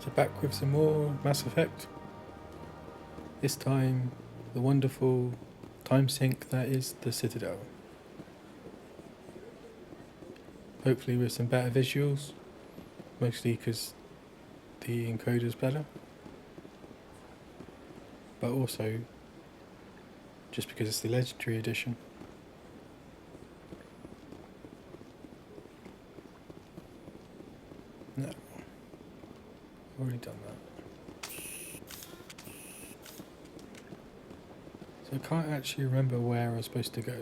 So back with some more Mass Effect. This time, the wonderful time sink that is the Citadel. Hopefully with some better visuals, mostly because the encoder's better. But also, just because it's the Legendary Edition. No. I've already done that. So I can't actually remember where I was supposed to go.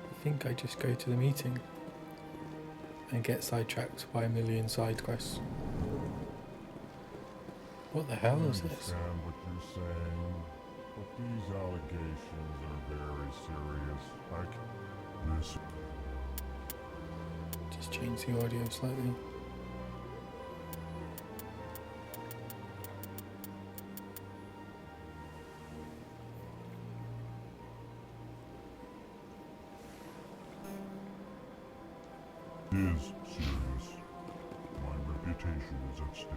I think I just go to the meeting and get sidetracked by a million side quests. What the hell is this? I understand what you're saying, but these allegations are very serious. Just change the audio slightly. Is serious. My reputation is at stake.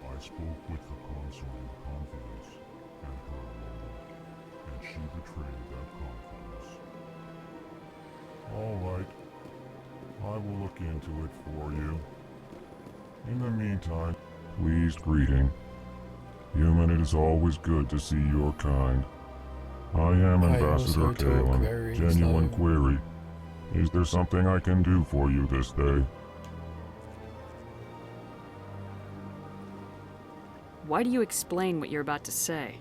I spoke with the consort in confidence, and her alone, and she betrayed that confidence. All right. I will look into it for you. In the meantime, pleased greeting. Human, it is always good to see your kind. I am Ambassador Kalen. Genuine query. Is there something I can do for you this day? Why do you explain what you're about to say?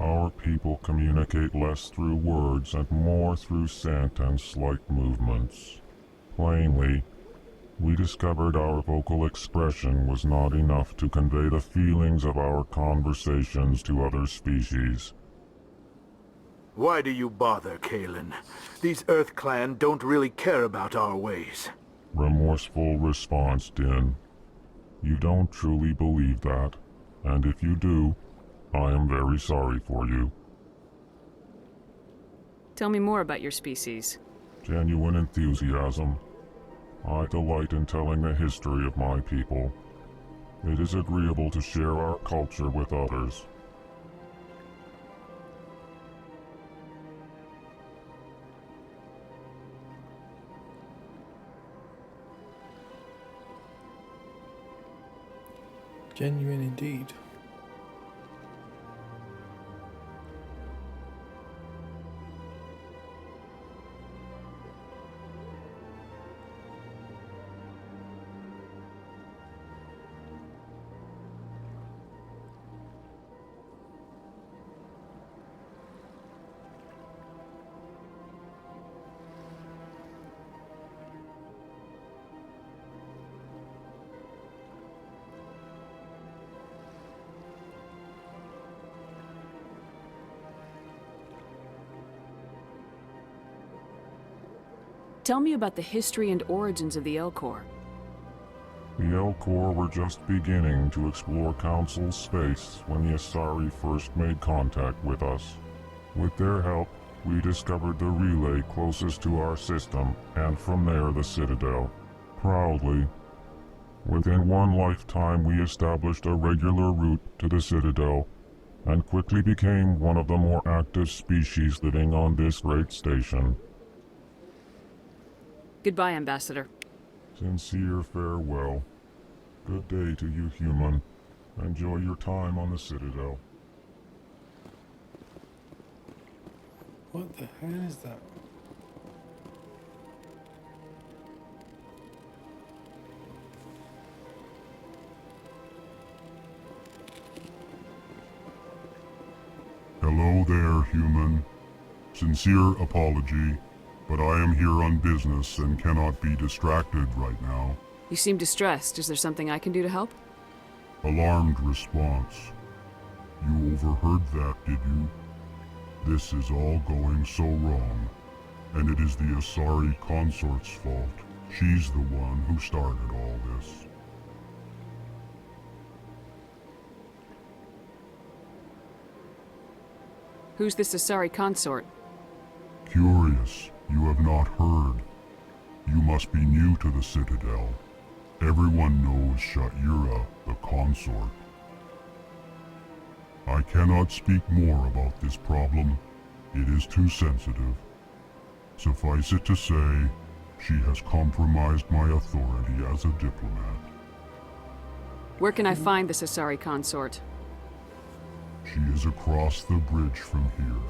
Our people communicate less through words and more through scent and slight movements. Plainly, we discovered our vocal expression was not enough to convey the feelings of our conversations to other species. Why do you bother, Kalen? These Earth Clan don't really care about our ways. Remorseful response, Din. You don't truly believe that, and if you do, I am very sorry for you. Tell me more about your species. Genuine enthusiasm. I delight in telling the history of my people. It is agreeable to share our culture with others. Genuine indeed. Tell me about the history and origins of the Elcor. The Elcor were just beginning to explore Council space when the Asari first made contact with us. With their help, we discovered the relay closest to our system, and from there the Citadel. Proudly, within one lifetime we established a regular route to the Citadel, and quickly became one of the more active species living on this great station. Goodbye, Ambassador. Sincere farewell. Good day to you, human. Enjoy your time on the Citadel. What the hell is that? Hello there, human. Sincere apology, but I am here on business and cannot be distracted right now. You seem distressed. Is there something I can do to help? Alarmed response. You overheard that, did you? This is all going so wrong, and it is the Asari consort's fault. She's the one who started all this. Who's the Asari consort? Curious, you have not heard. You must be new to the Citadel. Everyone knows Sha'ira, the consort. I cannot speak more about this problem. It is too sensitive. Suffice it to say, she has compromised my authority as a diplomat. Where can I find the Asari consort? She is across the bridge from here.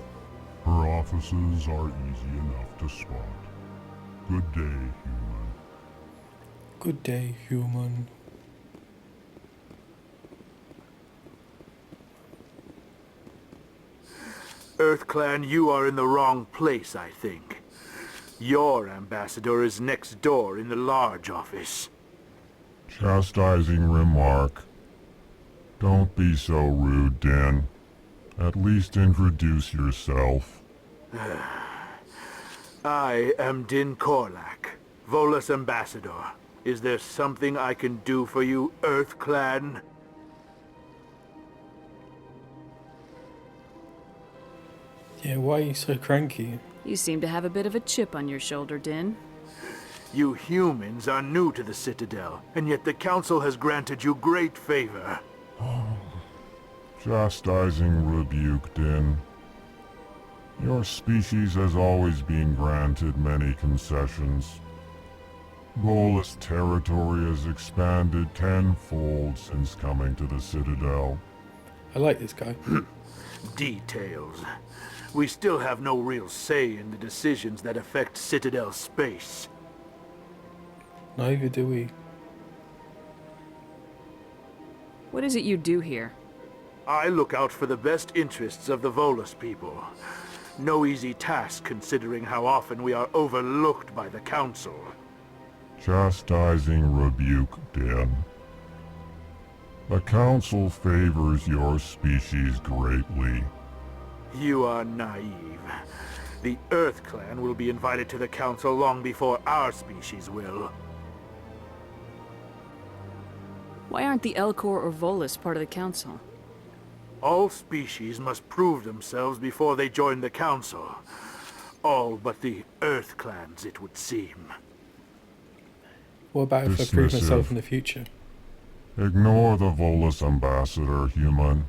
Her offices are easy enough to spot. Good day, human. Good day, human. EarthClan, you are in the wrong place, I think. Your ambassador is next door in the large office. Chastising remark. Don't be so rude, Din. At least introduce yourself. I am Din Korlak, Volus ambassador. Is there something I can do for you, EarthClan? Yeah, why are you so cranky? You seem to have a bit of a chip on your shoulder, Din. You humans are new to the Citadel, and yet the Council has granted you great favor. Chastising rebuke, Din. Your species has always been granted many concessions. Volus territory has expanded tenfold since coming to the Citadel. I like this guy. Details. We still have no real say in the decisions that affect Citadel space. Neither do we. What is it you do here? I look out for the best interests of the Volus people. No easy task considering how often we are overlooked by the Council. Chastising rebuke, Din. The Council favors your species greatly. You are naive. The EarthClan will be invited to the Council long before our species will. Why aren't the Elcor or Volus part of the Council? All species must prove themselves before they join the Council. All but the EarthClans, it would seem. What about if I prove myself Dismissive. in the future? Ignore the Volus ambassador, human.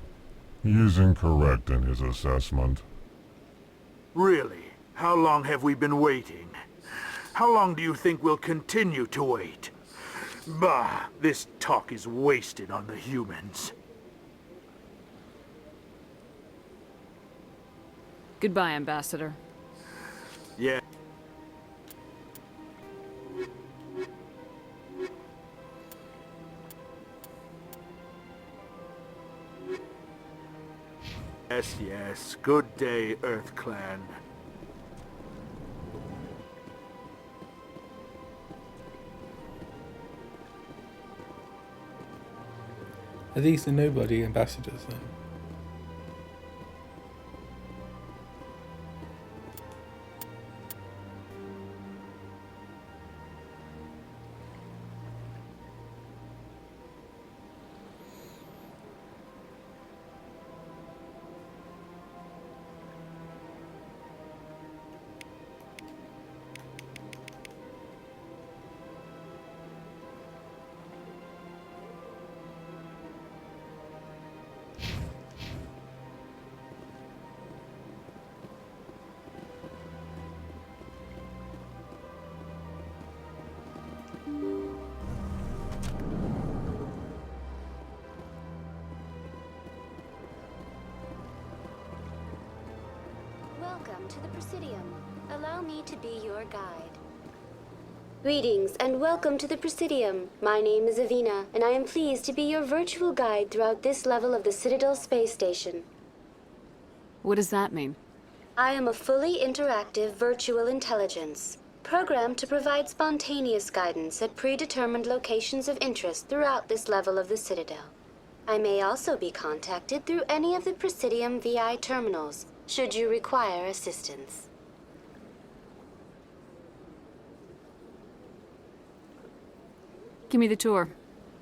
He is incorrect in his assessment. Really? How long have we been waiting? How long do you think we'll continue to wait? Bah, this talk is wasted on the humans. Goodbye, Ambassador. Yeah. Yes, yes. Good day, EarthClan. Are these the nobody ambassadors then? Welcome to the Presidium. Allow me to be your guide. Greetings and welcome to the Presidium. My name is Avina, and I am pleased to be your virtual guide throughout this level of the Citadel space station. What does that mean? I am a fully interactive virtual intelligence, programmed to provide spontaneous guidance at predetermined locations of interest throughout this level of the Citadel. I may also be contacted through any of the Presidium VI terminals, should you require assistance. Give me the tour.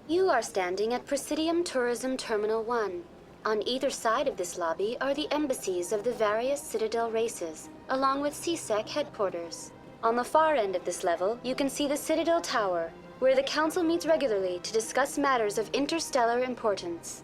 You are standing at Presidium Tourism Terminal 1. On either side of this lobby are the embassies of the various Citadel races, along with CSEC headquarters. On the far end of this level, you can see the Citadel Tower, where the Council meets regularly to discuss matters of interstellar importance.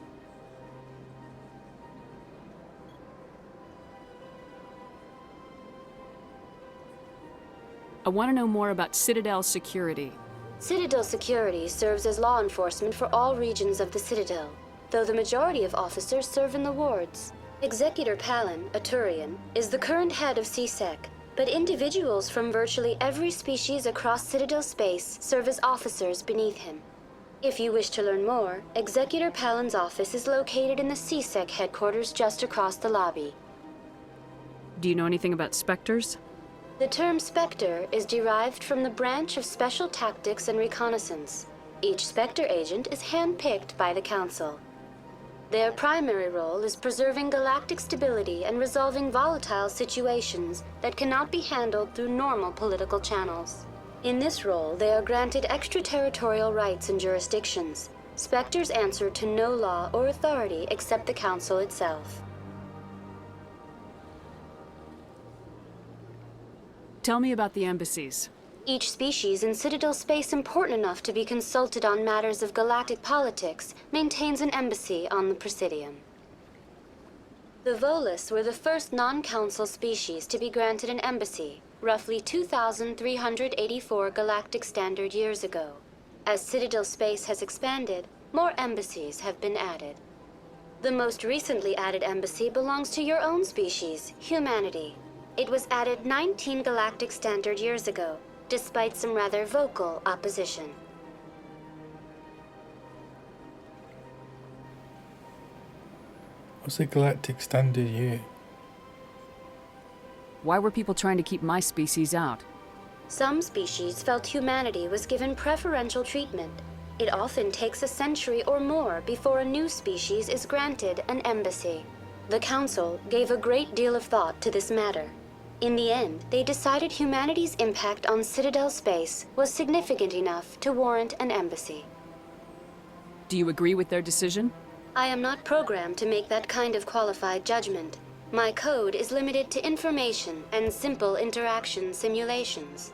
I want to know more about Citadel Security. Citadel Security serves as law enforcement for all regions of the Citadel, though the majority of officers serve in the wards. Executor Palin, a Turian, is the current head of CSEC, but individuals from virtually every species across Citadel space serve as officers beneath him. If you wish to learn more, Executor Palin's office is located in the CSEC headquarters just across the lobby. Do you know anything about Spectres? The term Spectre is derived from the branch of Special Tactics and Reconnaissance. Each Spectre agent is handpicked by the Council. Their primary role is preserving galactic stability and resolving volatile situations that cannot be handled through normal political channels. In this role, they are granted extraterritorial rights and jurisdictions. Spectres answer to no law or authority except the Council itself. Tell me about the embassies. Each species in Citadel space important enough to be consulted on matters of galactic politics maintains an embassy on the Presidium. The Volus were the first non-council species to be granted an embassy, roughly 2,384 galactic standard years ago. As Citadel space has expanded, more embassies have been added. The most recently added embassy belongs to your own species, humanity. It was added 19 galactic standard years ago, despite some rather vocal opposition. What's a galactic standard year? Why were people trying to keep my species out? Some species felt humanity was given preferential treatment. It often takes a century or more before a new species is granted an embassy. The Council gave a great deal of thought to this matter. In the end, they decided humanity's impact on Citadel space was significant enough to warrant an embassy. Do you agree with their decision? I am not programmed to make that kind of qualified judgment. My code is limited to information and simple interaction simulations.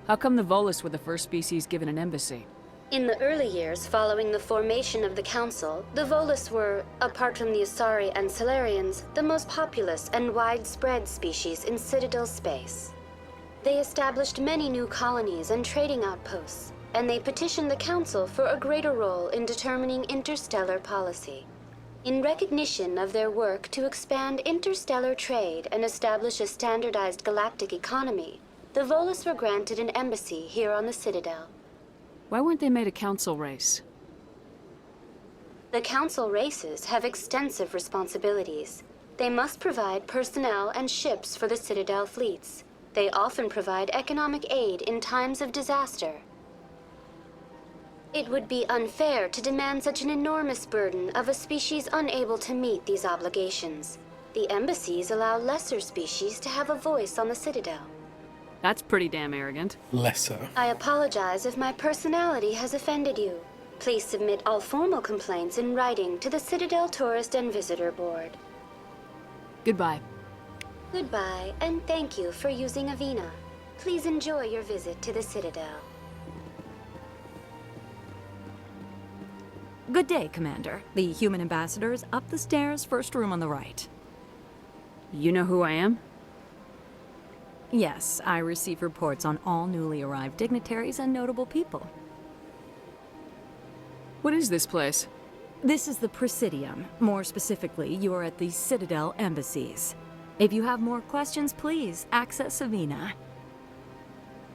How come the Volus were the first species given an embassy? In the early years following the formation of the Council, the Volus were, apart from the Asari and Solarians, the most populous and widespread species in Citadel space. They established many new colonies and trading outposts, and they petitioned the Council for a greater role in determining interstellar policy. In recognition of their work to expand interstellar trade and establish a standardized galactic economy, the Volus were granted an embassy here on the Citadel. Why weren't they made a council race? The Council races have extensive responsibilities. They must provide personnel and ships for the Citadel fleets. They often provide economic aid in times of disaster. It would be unfair to demand such an enormous burden of a species unable to meet these obligations. The embassies allow lesser species to have a voice on the Citadel. That's pretty damn arrogant. Lesser. I apologize if my personality has offended you. Please submit all formal complaints in writing to the Citadel Tourist and Visitor Board. Goodbye. Goodbye, and thank you for using Avina. Please enjoy your visit to the Citadel. Good day, Commander. The human ambassador is up the stairs, first room on the right. You know who I am? Yes, I receive reports on all newly arrived dignitaries and notable people. What is this place? This is the Presidium. More specifically, you are at the Citadel Embassies. If you have more questions, please access Avina.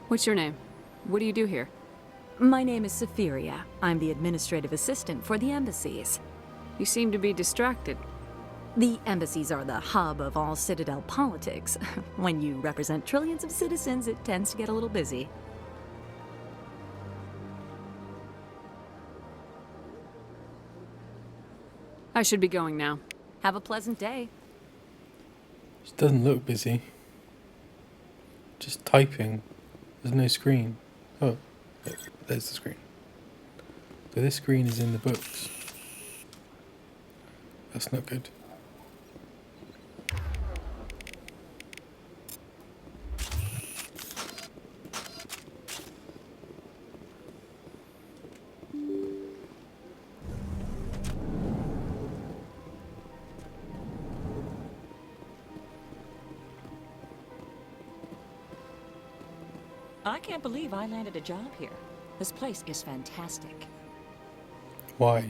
What's your name? What do you do here? My name is Saphiria. I'm the administrative assistant for the embassies. You seem to be distracted. The embassies are the hub of all Citadel politics. When you represent trillions of citizens, it tends to get a little busy. I should be going now. Have a pleasant day. It doesn't look busy. Just typing. There's no screen. Oh, there's the screen. But this screen is in the books. That's not good. I can't believe I landed a job here. This place is fantastic. Why?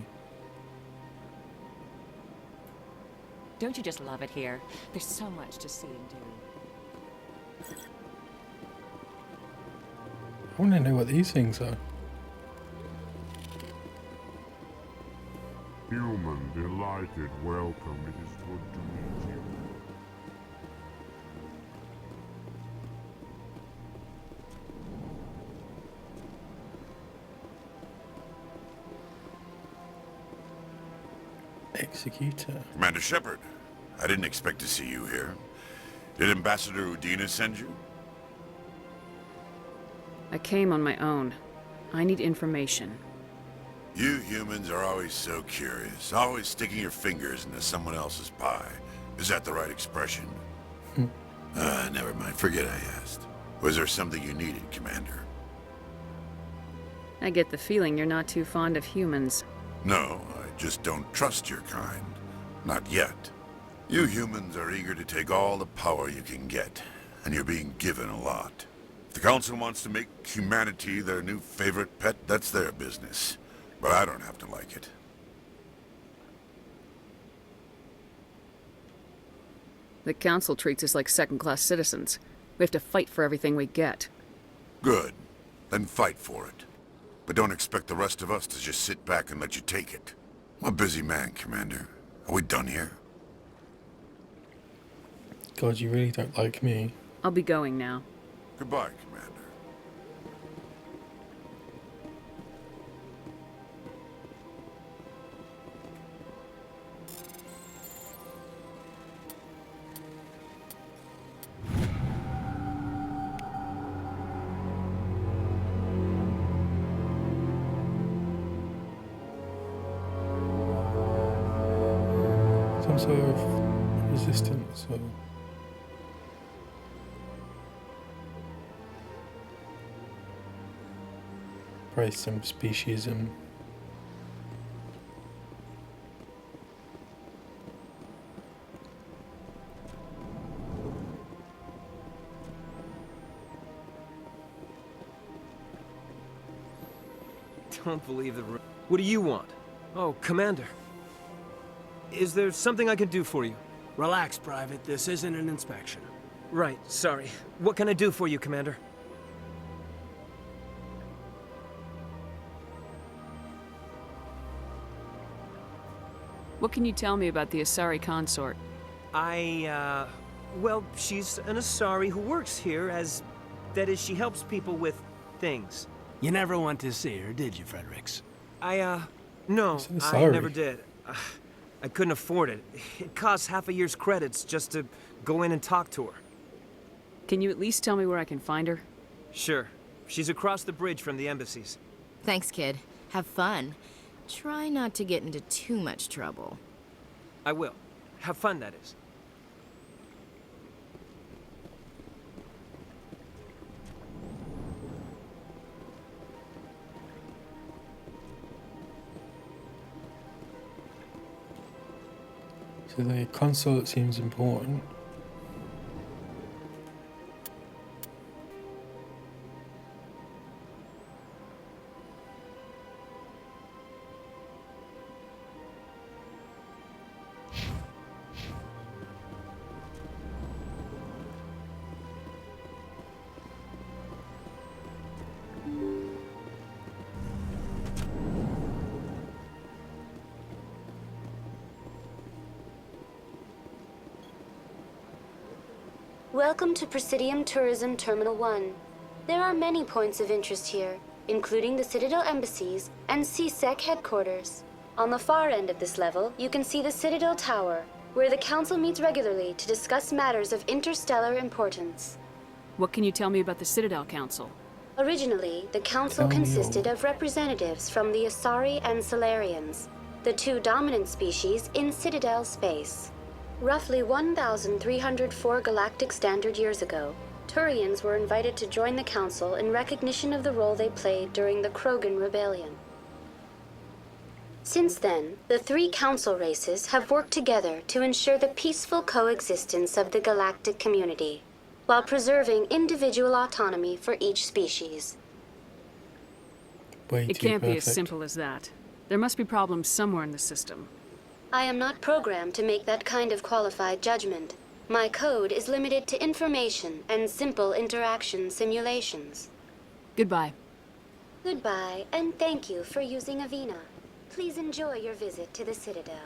Don't you just love it here? There's so much to see and do. I want to know what these things are. Human, delighted, welcome. It is good to meet you. Executor. Commander Shepard, I didn't expect to see you here. Did Ambassador Udina send you? I came on my own. I need information. You humans are always so curious, always sticking your fingers into someone else's pie. Is that the right expression? Never mind, forget I asked. Was there something you needed, Commander? I get the feeling you're not too fond of humans. No, I just don't trust your kind. Not yet. You humans are eager to take all the power you can get, and you're being given a lot. If the Council wants to make humanity their new favorite pet, that's their business. But I don't have to like it. The Council treats us like second-class citizens. We have to fight for everything we get. Good. Then fight for it. But don't expect the rest of us to just sit back and let you take it. I'm a busy man, Commander. Are we done here? God, you really don't like me. I'll be going now. Goodbye, Commander. Some sort of resistance or... Probably some speciesism. Don't believe the room. What do you want? Oh, Commander. Is there something I can do for you? Relax, Private. This isn't an inspection. Right, sorry. What can I do for you, Commander? What can you tell me about the Asari consort? Well, she's an Asari who works here as... That is, she helps people with things. You never went to see her, did you, Fredericks? No, It's an I Asari. never did. I couldn't afford it. It costs half a year's credits just to go in and talk to her. Can you at least tell me where I can find her? Sure. She's across the bridge from the embassies. Thanks, kid. Have fun. Try not to get into too much trouble. I will. Have fun, that is. So the console seems important. Welcome to Presidium Tourism Terminal 1. There are many points of interest here, including the Citadel Embassies and CSEC headquarters. On the far end of this level, you can see the Citadel Tower, where the Council meets regularly to discuss matters of interstellar importance. What can you tell me about the Citadel Council? Originally, the Council Tell me consisted all. of representatives from the Asari and Solarians, the two dominant species in Citadel space. Roughly 1,304 galactic standard years ago, Turians were invited to join the Council in recognition of the role they played during the Krogan Rebellion. Since then, the three Council races have worked together to ensure the peaceful coexistence of the galactic community, while preserving individual autonomy for each species. Way It too can't be as perfect. simple as that. There must be problems somewhere in the system. I am not programmed to make that kind of qualified judgment. My code is limited to information and simple interaction simulations. Goodbye. Goodbye, and thank you for using Avina. Please enjoy your visit to the Citadel.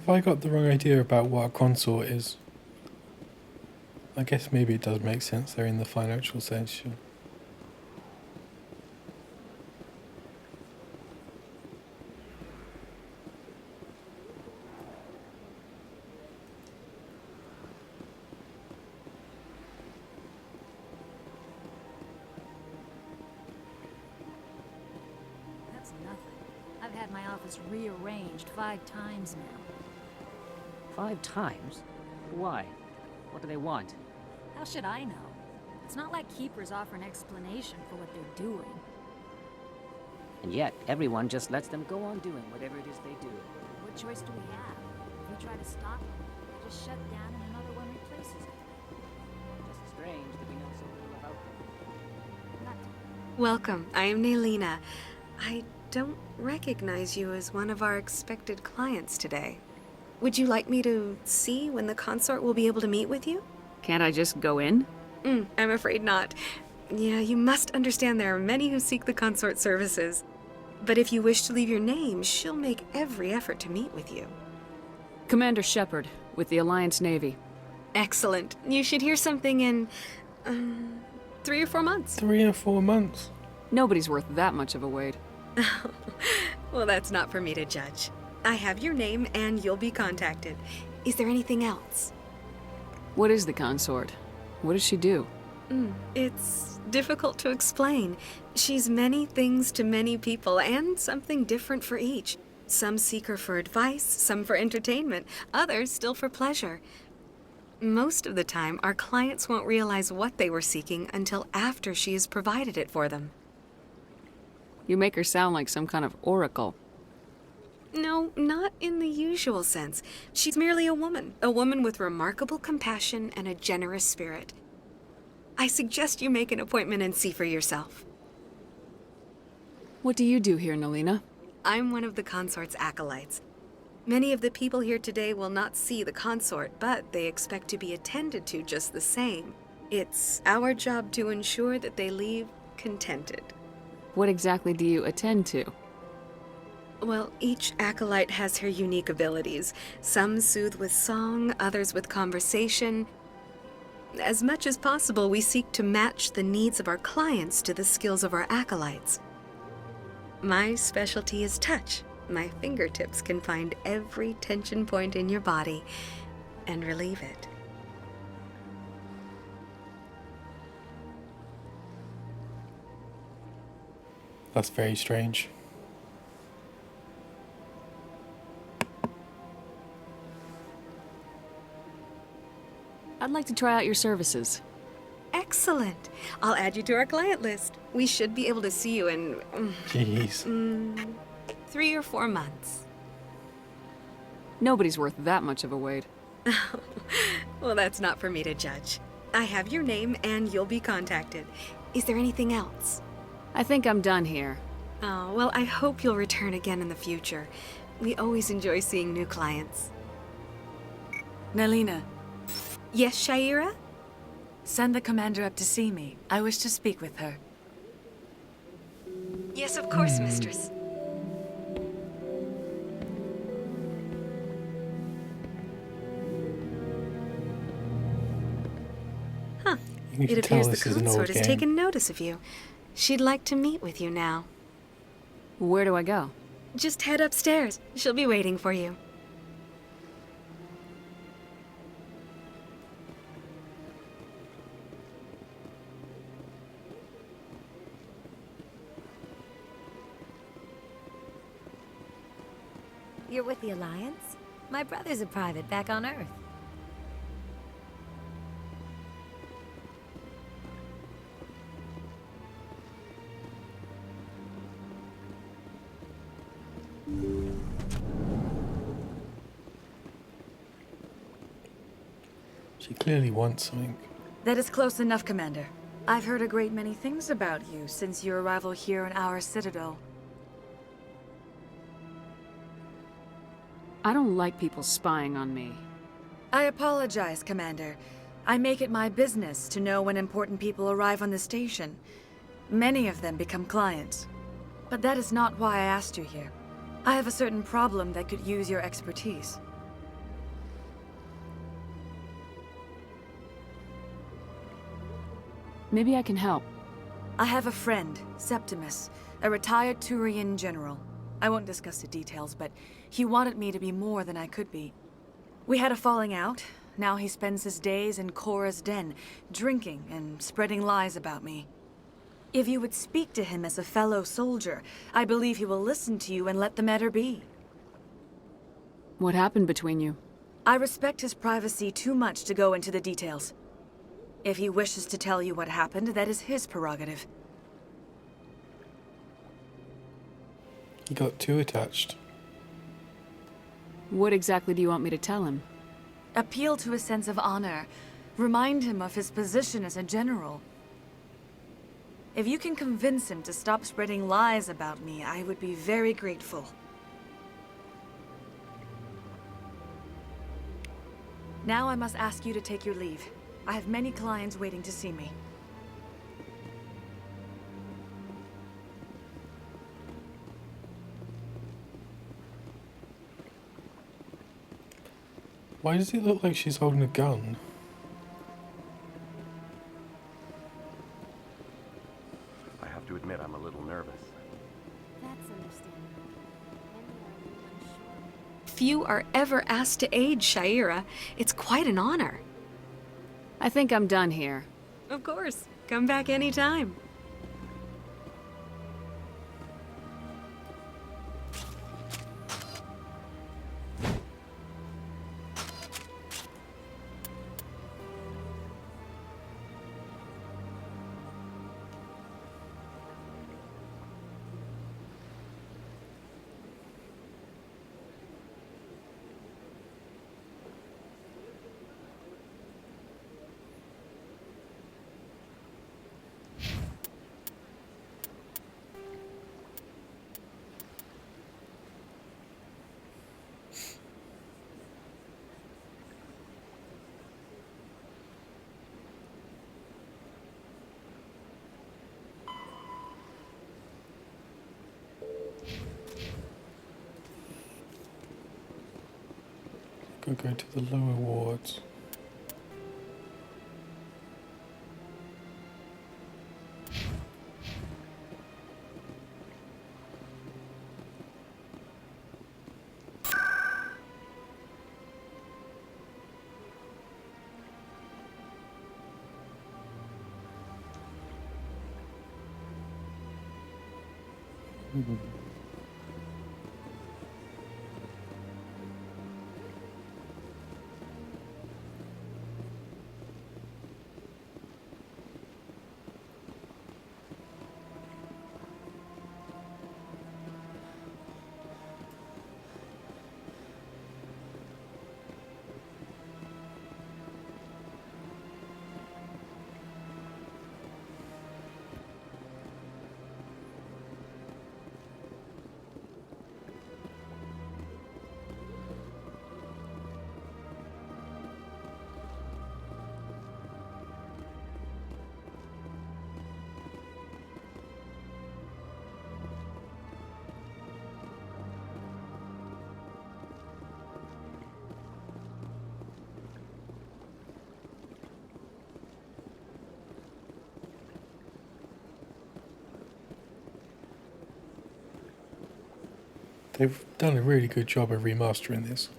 Have I got the wrong idea about what a consort is? I guess maybe it does make sense there in the financial sense. Sure. That's nothing. I've had my office rearranged 5 times now. 5 times? Why? What do they want? How should I know? It's not like Keepers offer an explanation for what they're doing. And yet, everyone just lets them go on doing whatever it is they do. What choice do we have? If we try to stop them, they just shut down and another one replaces it. Just strange that we know so little about them. Not Welcome, I am Naylina. I don't recognize you as one of our expected clients today. Would you like me to see when the consort will be able to meet with you? Can't I just go in? I'm afraid not. Yeah, you must understand there are many who seek the consort services. But if you wish to leave your name, she'll make every effort to meet with you. Commander Shepard, with the Alliance Navy. Excellent. You should hear something in 3 or 4 months. 3 or 4 months? Nobody's worth that much of a wait. Well, that's not for me to judge. I have your name and you'll be contacted. Is there anything else? What is the consort? What does she do? It's difficult to explain. She's many things to many people and something different for each. Some seek her for advice, some for entertainment, others still for pleasure. Most of the time, our clients won't realize what they were seeking until after she has provided it for them. You make her sound like some kind of oracle. No, not in the usual sense. She's merely a woman with remarkable compassion and a generous spirit. I suggest you make an appointment and see for yourself. What do you do here, Naylina? I'm one of the consort's acolytes. Many of the people here today will not see the consort, but they expect to be attended to just the same. It's our job to ensure that they leave contented. What exactly do you attend to? Well, each acolyte has her unique abilities. Some soothe with song, others with conversation. As much as possible, we seek to match the needs of our clients to the skills of our acolytes. My specialty is touch. My fingertips can find every tension point in your body and relieve it. That's very strange. I'd like to try out your services. Excellent. I'll add you to our client list. We should be able to see you in... Jeez. 3 or 4 months. Nobody's worth that much of a wait. Well, that's not for me to judge. I have your name and you'll be contacted. Is there anything else? I think I'm done here. Oh, well, I hope you'll return again in the future. We always enjoy seeing new clients. Nalina. Yes, Shaira? Send the commander up to see me. I wish to speak with her. Yes, of course, mistress. Huh. You can It tell appears the this is an old consort has game. taken notice of you. She'd like to meet with you now. Where do I go? Just head upstairs. She'll be waiting for you. You're with the Alliance? My brother's a private back on Earth. She clearly wants something. That is close enough, Commander. I've heard a great many things about you since your arrival here in our Citadel. I don't like people spying on me. I apologize, Commander. I make it my business to know when important people arrive on the station. Many of them become clients. But that is not why I asked you here. I have a certain problem that could use your expertise. Maybe I can help. I have a friend, Septimus, a retired Turian general. I won't discuss the details, but he wanted me to be more than I could be. We had a falling out. Now he spends his days in Korra's den, drinking and spreading lies about me. If you would speak to him as a fellow soldier, I believe he will listen to you and let the matter be. What happened between you? I respect his privacy too much to go into the details. If he wishes to tell you what happened, that is his prerogative. He got too attached. What exactly do you want me to tell him? Appeal to his sense of honor. Remind him of his position as a general. If you can convince him to stop spreading lies about me, I would be very grateful. Now I must ask you to take your leave. I have many clients waiting to see me. Why does it look like she's holding a gun? I have to admit I'm a little nervous. That's understandable. Many are unsure. Few are ever asked to aid Shaira. It's quite an honor. I think I'm done here. Of course. Come back anytime. Go to the lower wards. They've done a really good job of remastering this.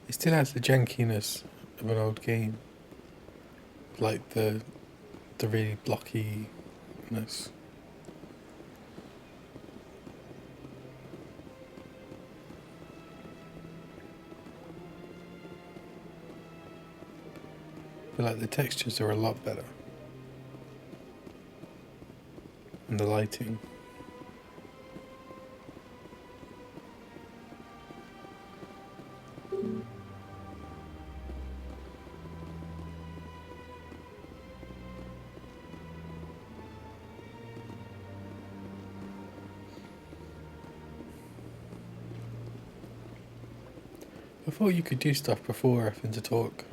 It still has the jankiness of an old game, like the really blockiness. But like the textures are a lot better, and the lighting. I thought you could do stuff before having to talk.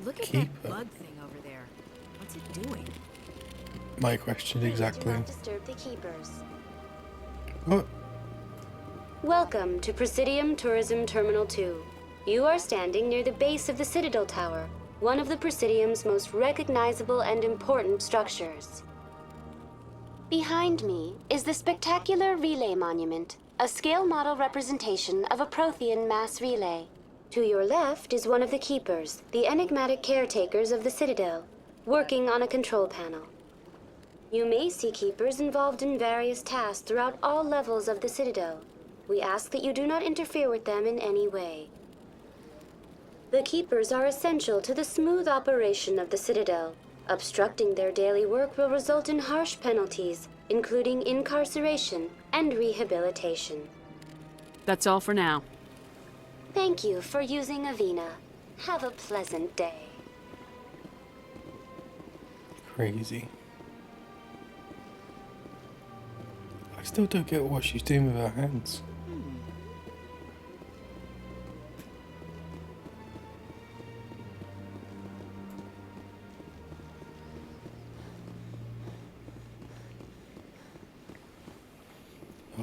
Look at Keeper. that bug thing over there. What's it doing? My question exactly. Do not disturb the keepers. What? Welcome to Presidium Tourism Terminal 2. You are standing near the base of the Citadel Tower, one of the Presidium's most recognizable and important structures. Behind me is the spectacular Relay Monument, a scale model representation of a Prothean mass relay. To your left is one of the keepers, the enigmatic caretakers of the Citadel, working on a control panel. You may see keepers involved in various tasks throughout all levels of the Citadel. We ask that you do not interfere with them in any way. The keepers are essential to the smooth operation of the Citadel. Obstructing their daily work will result in harsh penalties, including incarceration and rehabilitation. That's all for now. Thank you for using Avina. Have a pleasant day. Crazy. I still don't get what she's doing with her hands.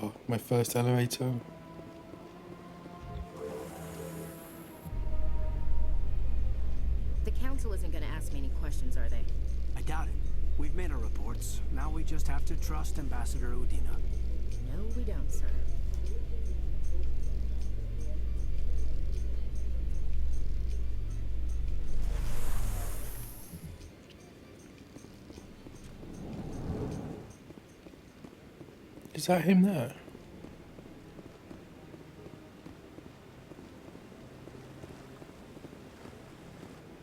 Oh, my first elevator. The council isn't going to ask me any questions, are they? I doubt it. We've made our reports. Now we just have to trust Ambassador Udina. No, we don't, sir. Is that him there?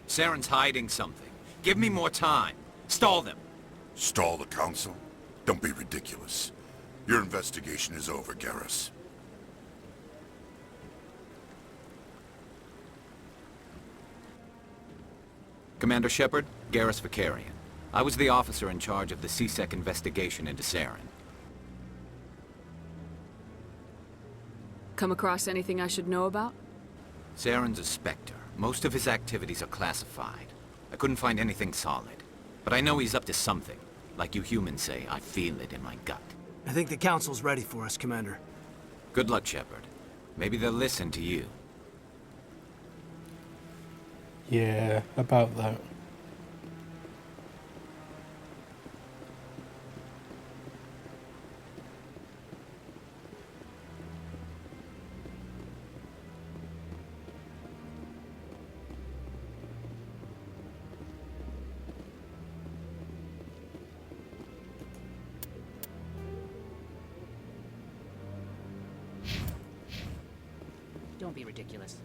Saren's hiding something. Give me more time. Stall them. Stall the council? Don't be ridiculous. Your investigation is over, Garrus. Commander Shepard, Garrus Vicarian. I was the officer in charge of the C-Sec investigation into Saren. Come across anything I should know about? Saren's a Spectre. Most of his activities are classified. I couldn't find anything solid. But I know he's up to something. Like you humans say, I feel it in my gut. I think the council's ready for us, Commander. Good luck, Shepard. Maybe they'll listen to you. Yeah, about that. Don't be ridiculous.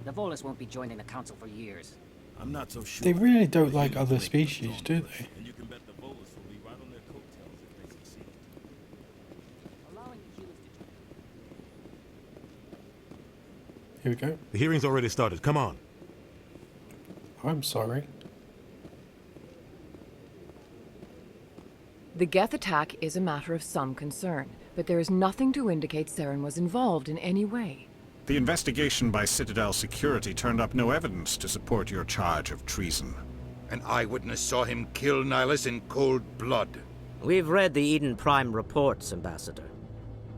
The Volus won't be joining the Council for years. I'm not so sure. They really don't like other species, do they? And you can bet the Volus will be right on their coattails if they succeed. Allowing the humans to Here we go. The hearing's already started. Come on. I'm sorry. The Geth attack is a matter of some concern, but there is nothing to indicate Saren was involved in any way. The investigation by Citadel Security turned up no evidence to support your charge of treason. An eyewitness saw him kill Nihilus in cold blood. We've read the Eden Prime reports, Ambassador.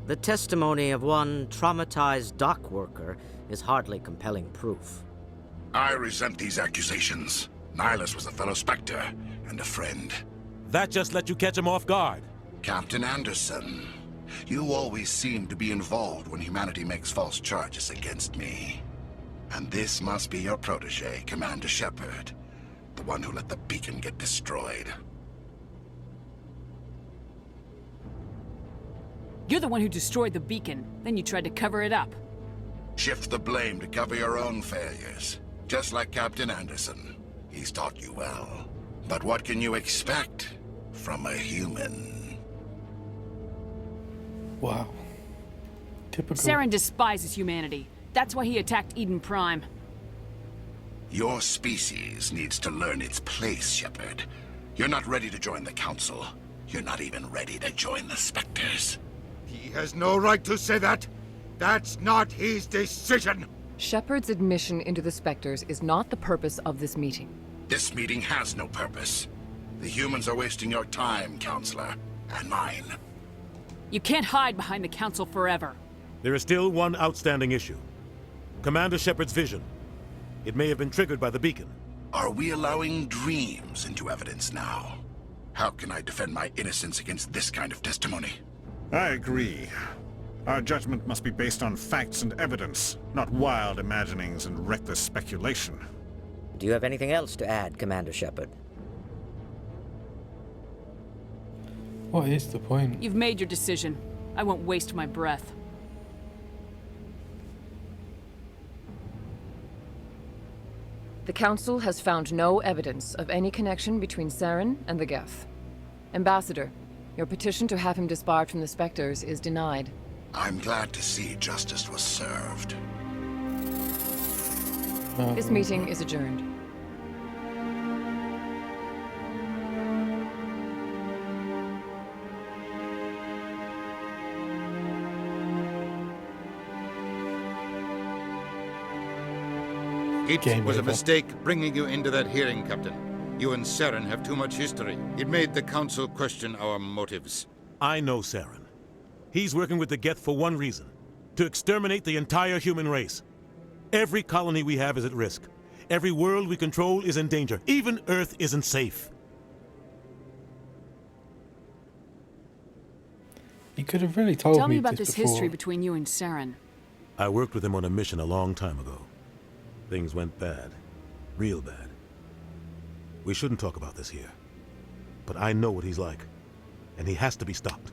The testimony of one traumatized dock worker is hardly compelling proof. I resent these accusations. Nihilus was a fellow Spectre and a friend. That just let you catch him off guard. Captain Anderson, you always seem to be involved when humanity makes false charges against me. And this must be your protege, Commander Shepard, the one who let the beacon get destroyed. You're the one who destroyed the beacon, then you tried to cover it up. Shift the blame to cover your own failures, just like Captain Anderson. He's taught you well. But what can you expect from a human? Wow. Typical. Saren despises humanity. That's why he attacked Eden Prime. Your species needs to learn its place, Shepard. You're not ready to join the Council. You're not even ready to join the Spectres. He has no right to say that. That's not his decision. Shepard's admission into the Spectres is not the purpose of this meeting. This meeting has no purpose. The humans are wasting your time, Counselor, and mine. You can't hide behind the Council forever. There is still one outstanding issue. Commander Shepard's vision. It may have been triggered by the beacon. Are we allowing dreams into evidence now? How can I defend my innocence against this kind of testimony? I agree. Our judgment must be based on facts and evidence, not wild imaginings and reckless speculation. Do you have anything else to add, Commander Shepard? What is the point? You've made your decision. I won't waste my breath. The Council has found no evidence of any connection between Saren and the Geth. Ambassador, your petition to have him disbarred from the Spectres is denied. I'm glad to see justice was served. This meeting is adjourned. It was a mistake bringing you into that hearing, Captain. You and Saren have too much history. It made the Council question our motives. I know Saren. He's working with the Geth for one reason. To exterminate the entire human race. Every colony we have is at risk. Every world we control is in danger. Even Earth isn't safe. You could have really told me Tell me about this this before. history between you and Saren. I worked with him on a mission a long time ago. Things went bad. Real bad. We shouldn't talk about this here. But I know what he's like. And he has to be stopped.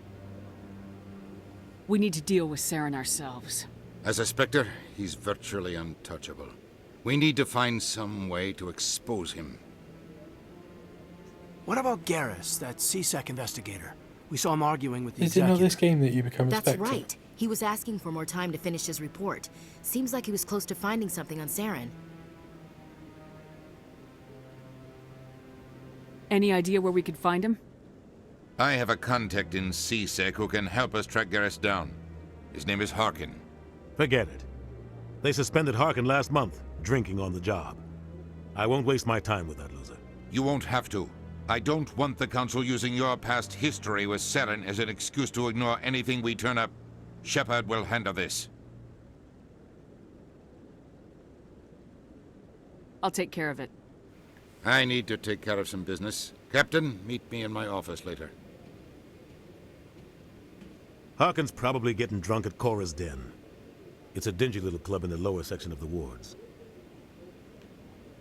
We need to deal with Saren ourselves. As a Spectre, he's virtually untouchable. We need to find some way to expose him. What about Garrus, that CSEC investigator? We saw him arguing with the Is it not executive. this game that you become a That's Spectre? right. He was asking for more time to finish his report. Seems like he was close to finding something on Saren. Any idea where we could find him? I have a contact in CSEC who can help us track Garrus down. His name is Harkin. Forget it. They suspended Harkin last month, drinking on the job. I won't waste my time with that loser. You won't have to. I don't want the Council using your past history with Saren as an excuse to ignore anything we turn up. Shepard will handle this. I'll take care of it. I need to take care of some business. Captain, meet me in my office later. Harkin's probably getting drunk at Cora's Den. It's a dingy little club in the lower section of the wards.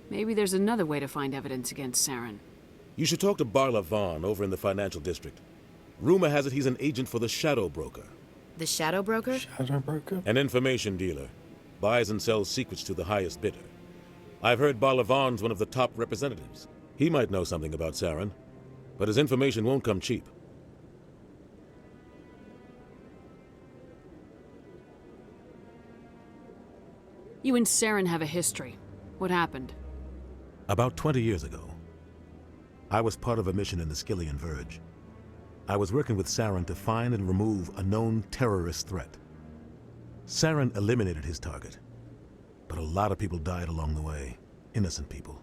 Maybe there's another way to find evidence against Saren. You should talk to Barla Vaughn over in the financial district. Rumor has it he's an agent for the Shadow Broker. The Shadow Broker? Shadow Broker? An information dealer. Buys and sells secrets to the highest bidder. I've heard Barla Vaughn's one of the top representatives. He might know something about Saren, but his information won't come cheap. You and Saren have a history. What happened? About 20 years ago, I was part of a mission in the Skillian Verge. I was working with Saren to find and remove a known terrorist threat. Saren eliminated his target, but a lot of people died along the way, innocent people.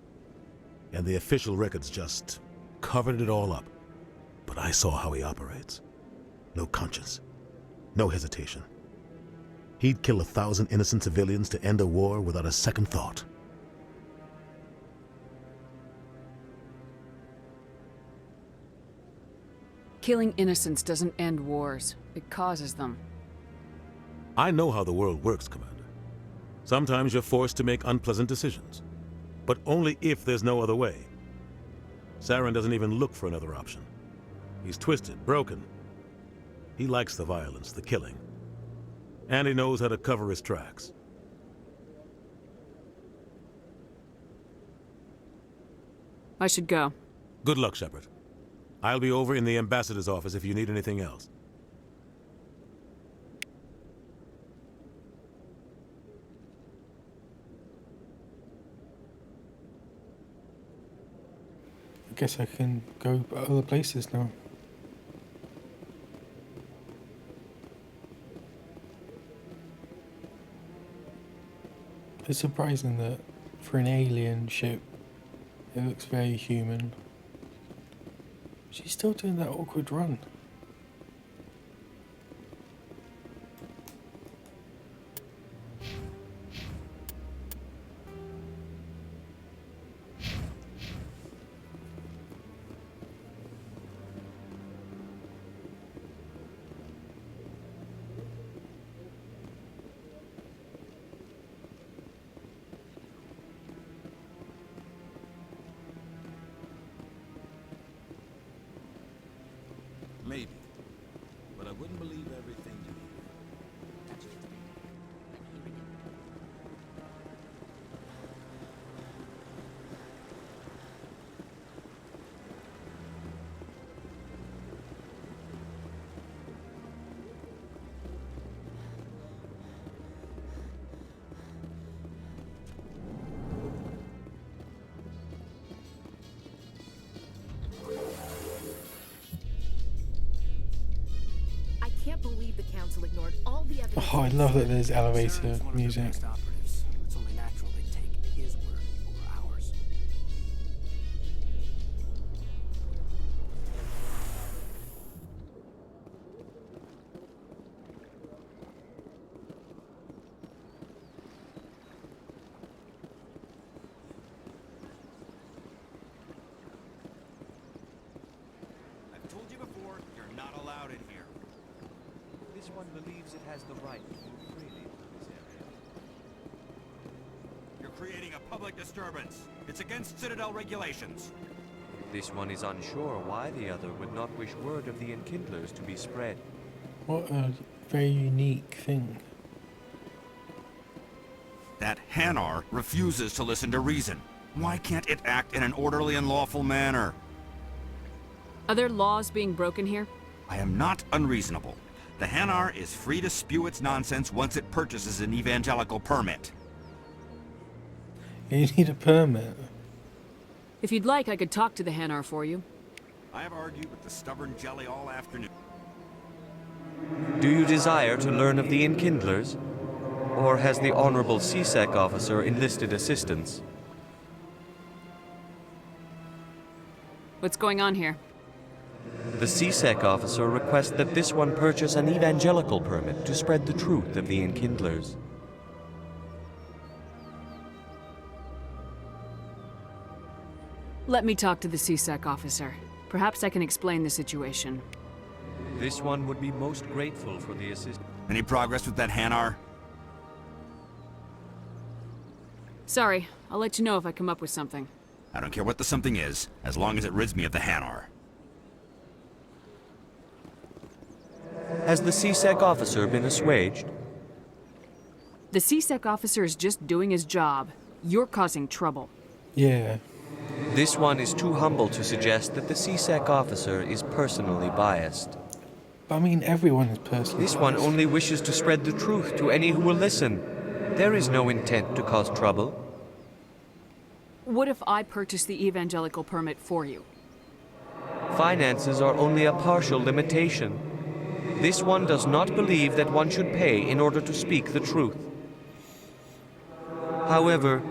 And the official records just covered it all up. But I saw how he operates. No conscience, no hesitation. He'd kill 1,000 innocent civilians to end a war without a second thought. Killing innocents doesn't end wars. It causes them. I know how the world works, Commander. Sometimes you're forced to make unpleasant decisions, but only if there's no other way. Saren doesn't even look for another option. He's twisted, broken. He likes the violence, the killing. And he knows how to cover his tracks. I should go. Good luck, Shepard. I'll be over in the ambassador's office if you need anything else. I guess I can go other places now. It's surprising that for an alien ship, it looks very human. She's still doing that awkward run. Maybe. But I wouldn't believe everything you hear. I can't believe the Council ignored all the evidence. Oh, I love that there's elevator music. It's only natural they take his word over ours. I've told you before, you're not allowed in here. This one believes it has the right to move freely through this area. You're creating a public disturbance. It's against Citadel regulations. This one is unsure why the other would not wish word of the Enkindlers to be spread. What a very unique thing. That Hanar refuses to listen to reason. Why can't it act in an orderly and lawful manner? Are there laws being broken here? I am not unreasonable. The Hanar is free to spew its nonsense once it purchases an evangelical permit. You need a permit. If you'd like, I could talk to the Hanar for you. I have argued with the stubborn jelly all afternoon. Do you desire to learn of the Enkindlers? Or has the Honorable CSEC officer enlisted assistance? What's going on here? The CSEC officer requests that this one purchase an evangelical permit to spread the truth of the Enkindlers. Let me talk to the CSEC officer. Perhaps I can explain the situation. This one would be most grateful for the assistance. Any progress with that Hanar? Sorry, I'll let you know if I come up with something. I don't care what the something is, as long as it rids me of the Hanar. Has the CSEC officer been assuaged? The CSEC officer is just doing his job. You're causing trouble. Yeah. This one is too humble to suggest that the CSEC officer is personally biased. But I mean, everyone is personally This one only wishes to spread the truth to any who will listen. There is no intent to cause trouble. What if I purchase the evangelical permit for you? Finances are only a partial limitation. This one does not believe that one should pay in order to speak the truth. However,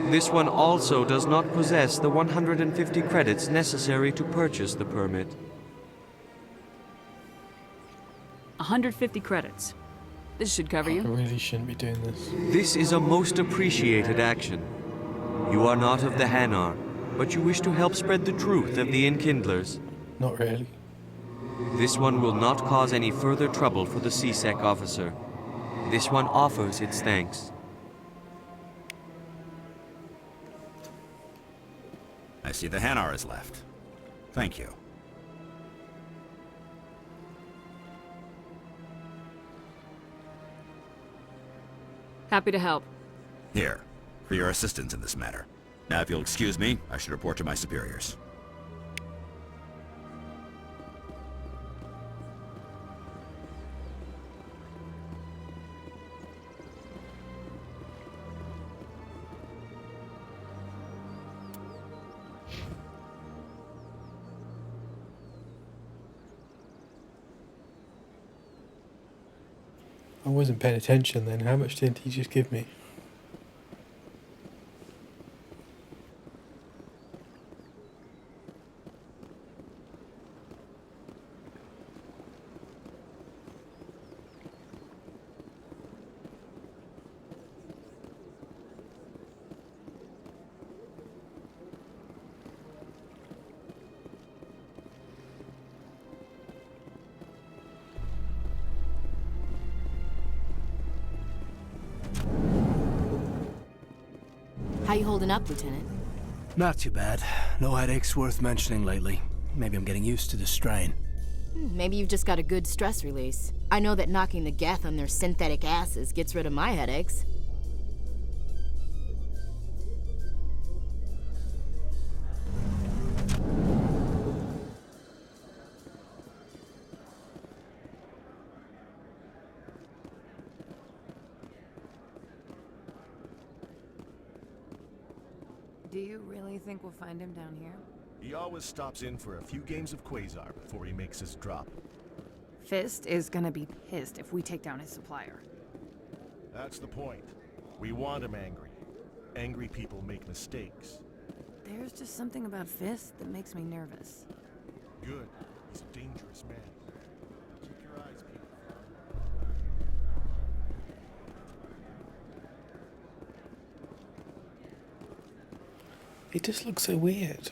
this one also does not possess the 150 credits necessary to purchase the permit. 150 credits. This should cover I you. really shouldn't be doing this. This is a most appreciated action. You are not of the Hanar, but you wish to help spread the truth of the Enkindlers. Not really. This one will not cause any further trouble for the CSEC officer. This one offers its thanks. I see the Hanar is left. Thank you. Happy to help. Here, for your assistance in this matter. Now, if you'll excuse me, I should report to my superiors. I wasn't paying attention then. How much did he just give me? How you holding up, Lieutenant? Not too bad. No headaches worth mentioning lately. Maybe I'm getting used to the strain. Maybe you've just got a good stress release. I know that knocking the Geth on their synthetic asses gets rid of my headaches. Do you really think we'll find him down here? He always stops in for a few games of Quasar before he makes his drop. Fist is gonna be pissed if we take down his supplier. That's the point. We want him angry. Angry people make mistakes. There's just something about Fist that makes me nervous. Good. He's a dangerous man. Keep your eyes peeled. It just looks so weird.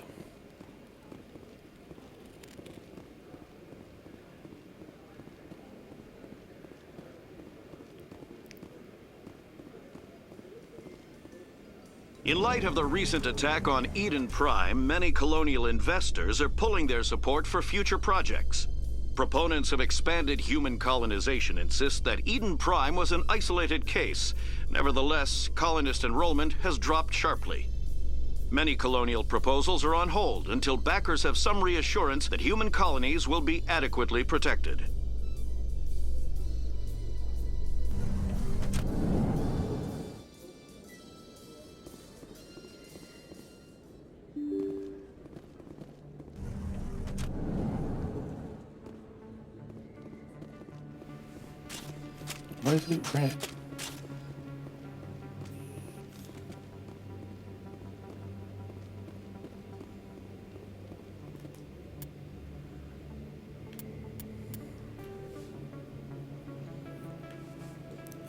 In light of the recent attack on Eden Prime, many colonial investors are pulling their support for future projects. Proponents of expanded human colonization insist that Eden Prime was an isolated case. Nevertheless, colonist enrollment has dropped sharply. Many colonial proposals are on hold until backers have some reassurance that human colonies will be adequately protected. Why is it red?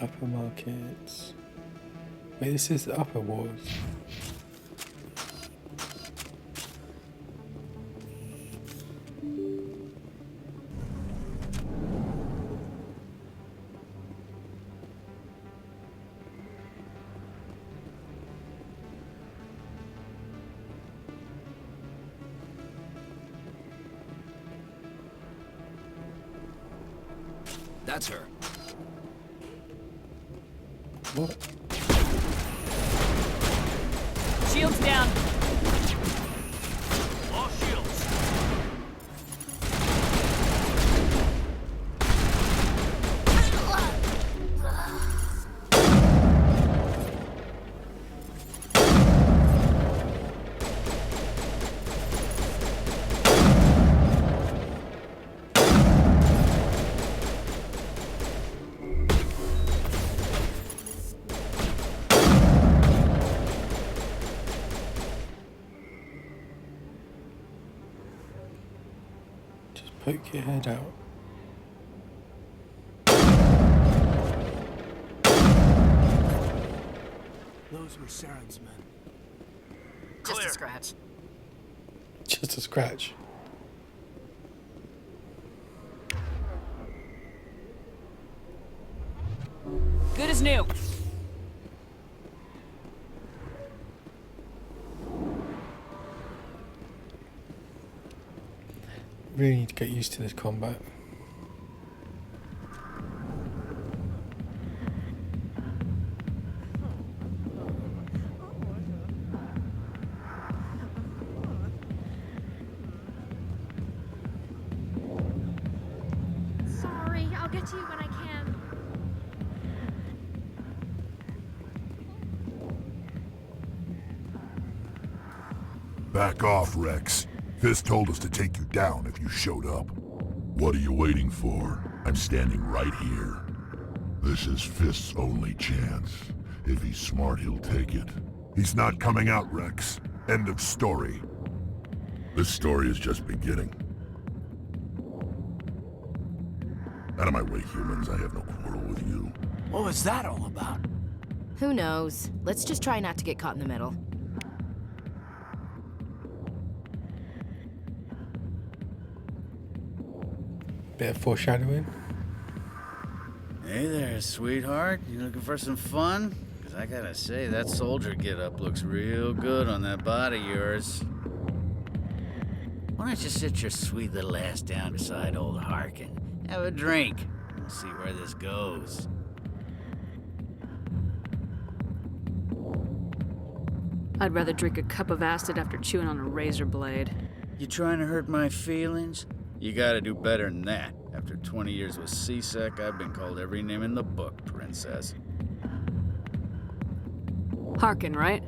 Upper markets. Wait, this is the upper wards. That's her. What? Shields down. All shields. Poke your head out. Those were Saren's men. Just a scratch. Just a scratch. Good as new. Really need to get used to this combat. Sorry, I'll get to you when I can. Back off, Rex. Fist told us to take you down if you showed up. What are you waiting for? I'm standing right here. This is Fist's only chance. If he's smart, he'll take it. He's not coming out, Rex. End of story. This story is just beginning. Out of my way, humans. I have no quarrel with you. What was that all about? Who knows? Let's just try not to get caught in the middle. Bit of foreshadowing. Hey there, sweetheart. You looking for some fun? Because I gotta say, that soldier get-up looks real good on that body of yours. Why don't you sit your sweet little ass down beside old Harkin? Have a drink. We'll see where this goes. I'd rather drink a cup of acid after chewing on a razor blade. You trying to hurt my feelings? You gotta do better than that. After 20 years with C-Sec, I've been called every name in the book, princess. Harkin, right?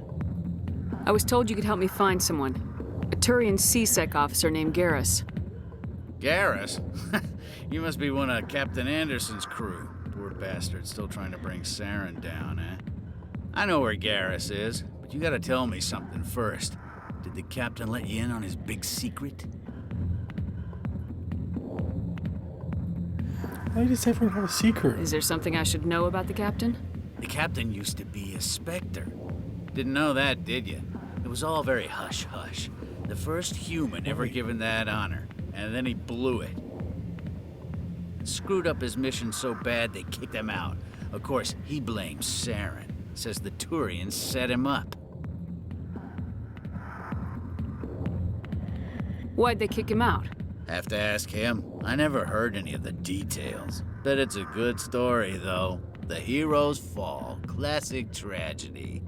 I was told you could help me find someone. A Turian C-Sec officer named Garrus. Garrus? You must be one of Captain Anderson's crew. Poor bastard, still trying to bring Saren down, eh? I know where Garrus is, but you gotta tell me something first. Did the captain let you in on his big secret? Why does everyone have a secret? Is there something I should know about the captain? The captain used to be a Spectre. Didn't know that, did you? It was all very hush-hush. The first human ever given that honor, and then he blew it. Screwed up his mission so bad they kicked him out. Of course, he blames Saren. Says the Turians set him up. Why'd they kick him out? Have to ask him. I never heard any of the details. Bet it's a good story, though. The hero's fall. Classic tragedy.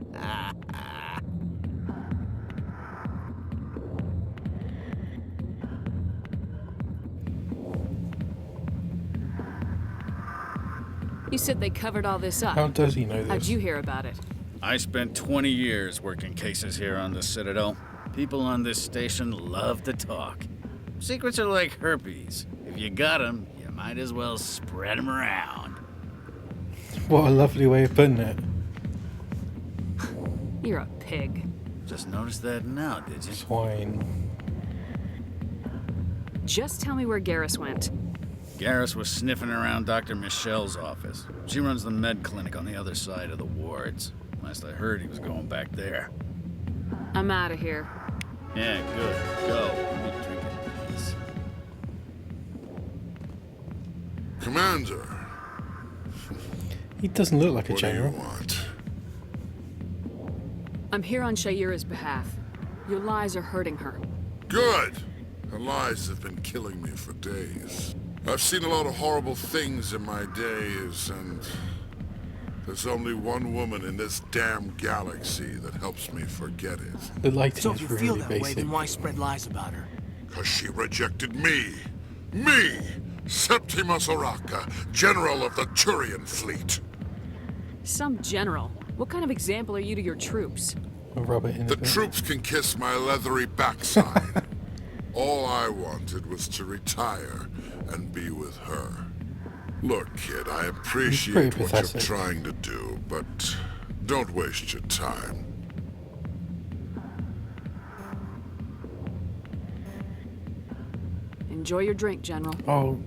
You said they covered all this up. How does he know this? How'd you hear about it? I spent 20 years working cases here on the Citadel. People on this station love to talk. Secrets are like herpes. If you got them, you might as well spread them around. What a lovely way of putting it. You're a pig. Just noticed that now, did you? Swine. Just tell me where Garrus went. Garrus was sniffing around Dr. Michelle's office. She runs the med clinic on the other side of the wards. Last I heard, he was going back there. I'm out of here. Yeah, good. Go. Let me drink it, please. Commander. He doesn't look like a What do you general. want? I'm here on Shayura's behalf. Your lies are hurting her. Good. Her lies have been killing me for days. I've seen a lot of horrible things in my days, and there's only one woman in this damn galaxy that helps me forget it. The lighting So is if you feel really that way, basic. then why spread lies about her? 'Cause she rejected me! Me! Septimus Oraka, General of the Turian Fleet! Some general. What kind of example are you to your troops? I'll rub it in The a bit. troops can kiss my leathery backside. All I wanted was to retire and be with her. Look, kid, I appreciate what you're pathetic. trying to do, but don't waste your time. Enjoy your drink, General. Oh,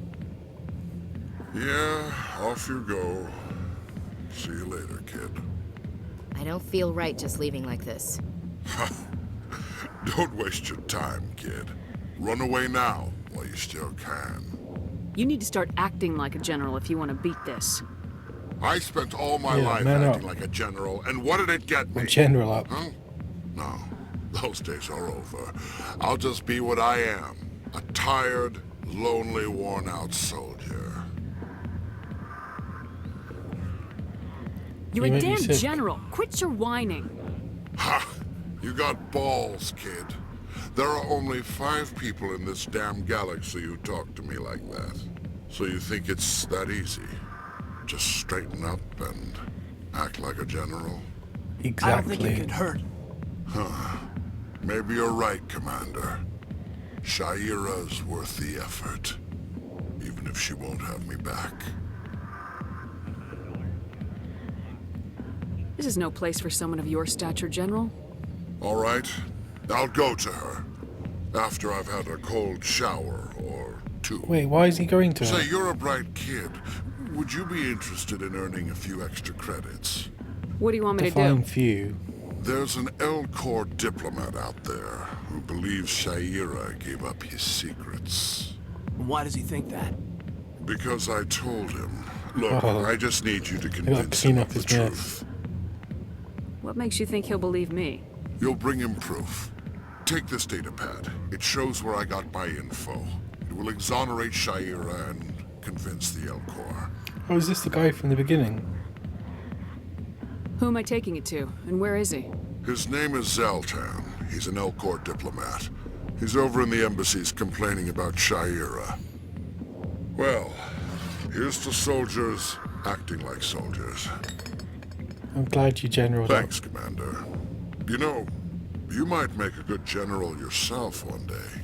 Yeah, off you go. See you later, kid. I don't feel right just leaving like this. Don't waste your time, kid. Run away now while you still can. You need to start acting like a general if you want to beat this. I spent all my Yeah, life man acting up. like a general, and what did it get me? general up. Huh? No, those days are over. I'll just be what I am. A tired, lonely, worn-out soldier. You're You a make me damn sick. general. Quit your whining. Ha! You got balls, kid. There are only 5 people in this damn galaxy who talk to me like that. So you think it's that easy? Just straighten up and act like a general? Exactly. I don't think it could hurt. Huh. Maybe you're right, Commander. Shaira's worth the effort. Even if she won't have me back. This is no place for someone of your stature, General. All right. I'll go to her. After I've had a cold shower or 2. Wait, why is he going to her? Say, you're a bright kid. Would you be interested in earning a few extra credits? What do you want me to Define do? few. There's an L-Corps diplomat out there who believes Shaira gave up his secrets. Why does he think that? Because I told him. Look, Oh. I just need you to gotta convince clean him up of the his mess. truth. What makes you think he'll believe me? You'll bring him proof. Take this data pad. It shows where I got my info. It will exonerate Shaira and convince the L-Corps. Oh, is this the guy from the beginning? Who am I taking it to, and where is he? His name is Zaltan. He's an L-Corps diplomat. He's over in the embassies complaining about Shaira. Well, here's to soldiers acting like soldiers. I'm glad you generaled up. Thanks, Commander. You know, you might make a good general yourself one day.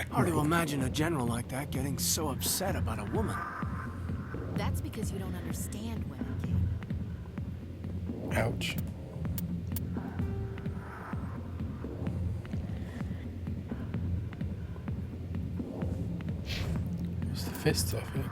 Hard to imagine a general like that getting so upset about a woman. That's because you don't understand women, kid. Ouch. What's the fist off it?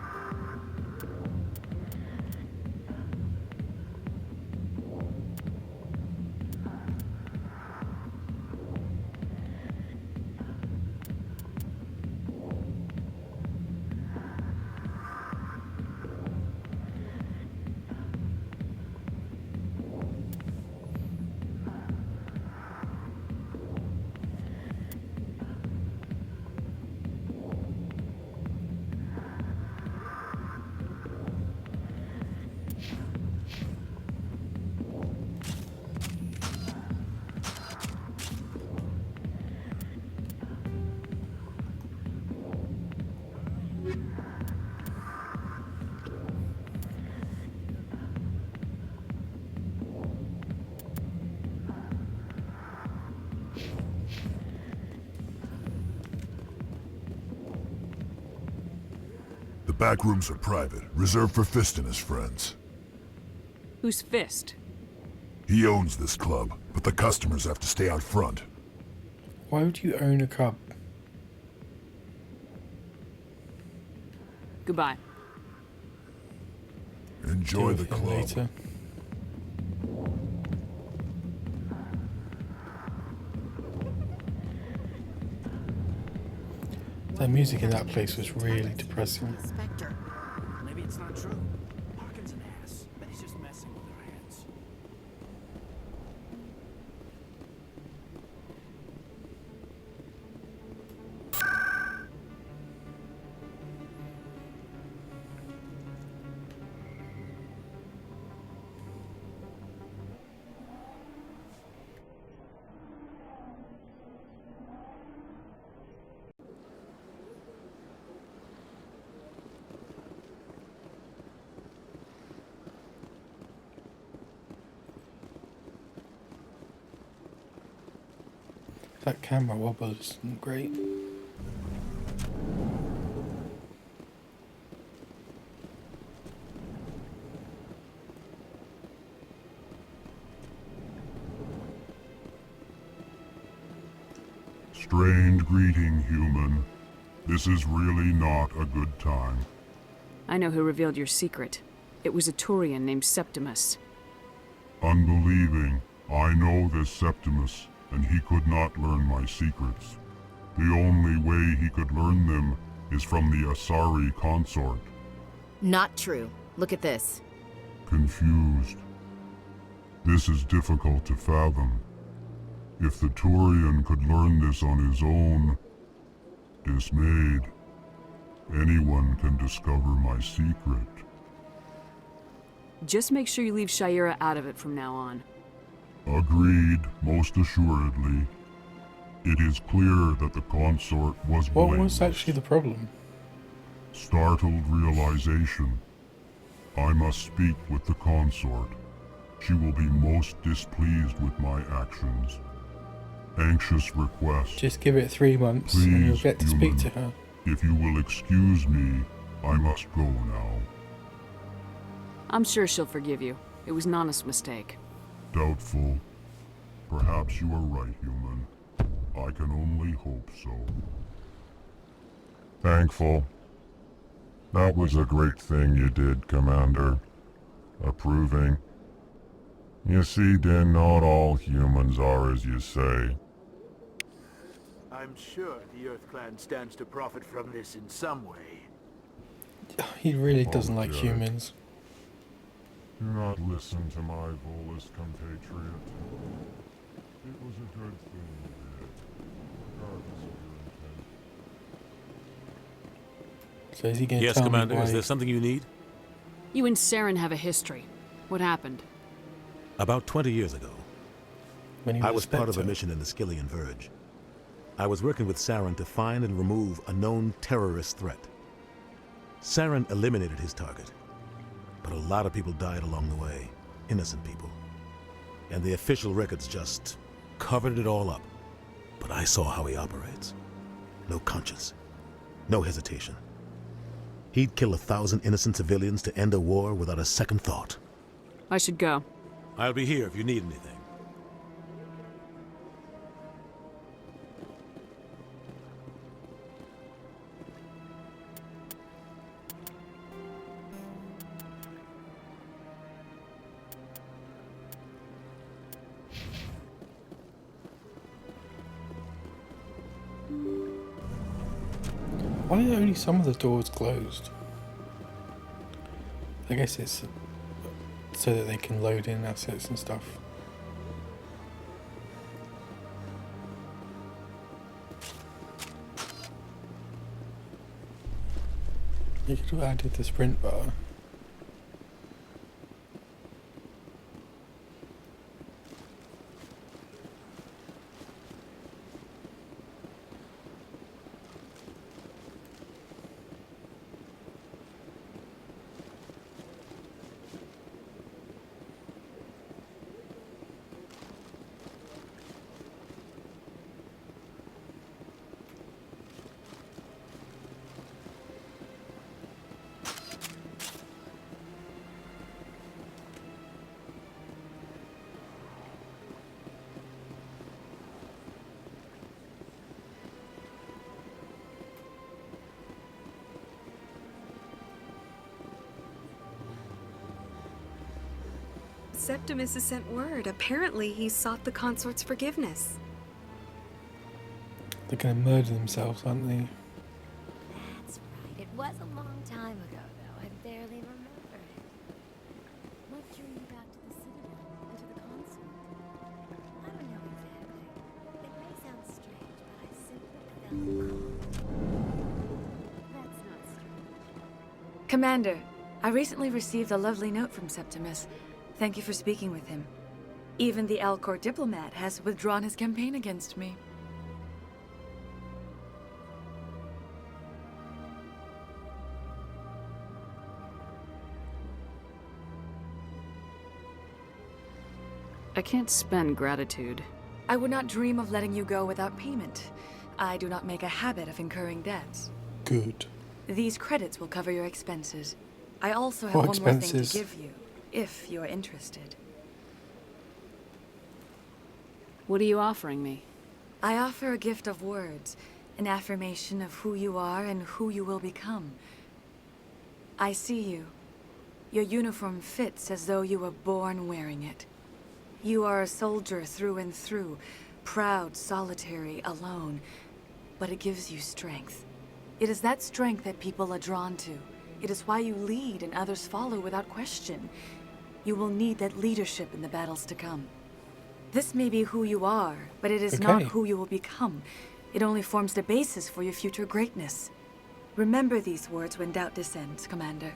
The back rooms are private, reserved for Fist and his friends. Who's Fist? He owns this club, but the customers have to stay out front. Why would you own a cub? Goodbye. Enjoy Deal the with him club. later. That music in that place was really depressing. Spectre. Maybe it's not true. Harkin's an ass. Bet he's just messing with our heads. That camera wobble isn't great. Strange greeting, human. This is really not a good time. I know who revealed your secret. It was a Turian named Septimus. Unbelieving, I know this Septimus, and he could not learn my secrets. The only way he could learn them is from the Asari consort. Not true. Look at this. Confused. This is difficult to fathom. If the Turian could learn this on his own, dismayed, anyone can discover my secret. Just make sure you leave Shayera out of it from now on. Agreed, most assuredly. It is clear that the consort was What blameless. was actually the problem? Startled realization. I must speak with the consort. She will be most displeased with my actions. Anxious request. Just give it 3 months Please, and you'll get to human, speak to her. If you will excuse me, I must go now. I'm sure she'll forgive you. It was an honest mistake. Doubtful. Perhaps you are right, human. I can only hope so. Thankful. That was a great thing you did, Commander. Approving. You see, Din, not all humans are as you say. I'm sure the Earth Clan stands to profit from this in some way. He really doesn't like Okay. humans. Do not listen to my Volus compatriot. It was a good thing you did, regardless of your intent. So is he going to Yes, tell Commander. me why? Is there something you need? You and Saren have a history. What happened? About 20 years ago, When he I was was part of a Spectre. mission in the Skillian Verge. I was working with Saren to find and remove a known terrorist threat. Saren eliminated his target, but a lot of people died along the way, innocent people. And the official records just covered it all up. But I saw how he operates. No conscience, no hesitation. He'd kill 1,000 innocent civilians to end a war without a second thought. I should go. I'll be here if you need anything. Why are only some of the doors closed? I guess it's so that they can load in assets and stuff. You could have added the sprint bar. Septimus has sent word. Apparently, he sought the consort's forgiveness. They're going to murder themselves, aren't they? That's right. It was a long time ago, though. I barely remember it. What drew you back to the Citadel and to the consort? I don't know exactly. It may sound strange, but I simply felt called. That's not strange. Commander, I recently received a lovely note from Septimus. Thank you for speaking with him. Even the Alcor diplomat has withdrawn his campaign against me. I can't spend gratitude. I would not dream of letting you go without payment. I do not make a habit of incurring debts. Good. These credits will cover your expenses. I also have What one more thing expenses? to give you, if you're interested. What are you offering me? I offer a gift of words, an affirmation of who you are and who you will become. I see you. Your uniform fits as though you were born wearing it. You are a soldier through and through, proud, solitary, alone, but it gives you strength. It is that strength that people are drawn to. It is why you lead and others follow without question. You will need that leadership in the battles to come. This may be who you are, but it is not who you will become. It only forms the basis for your future greatness. Remember these words when doubt descends, Commander.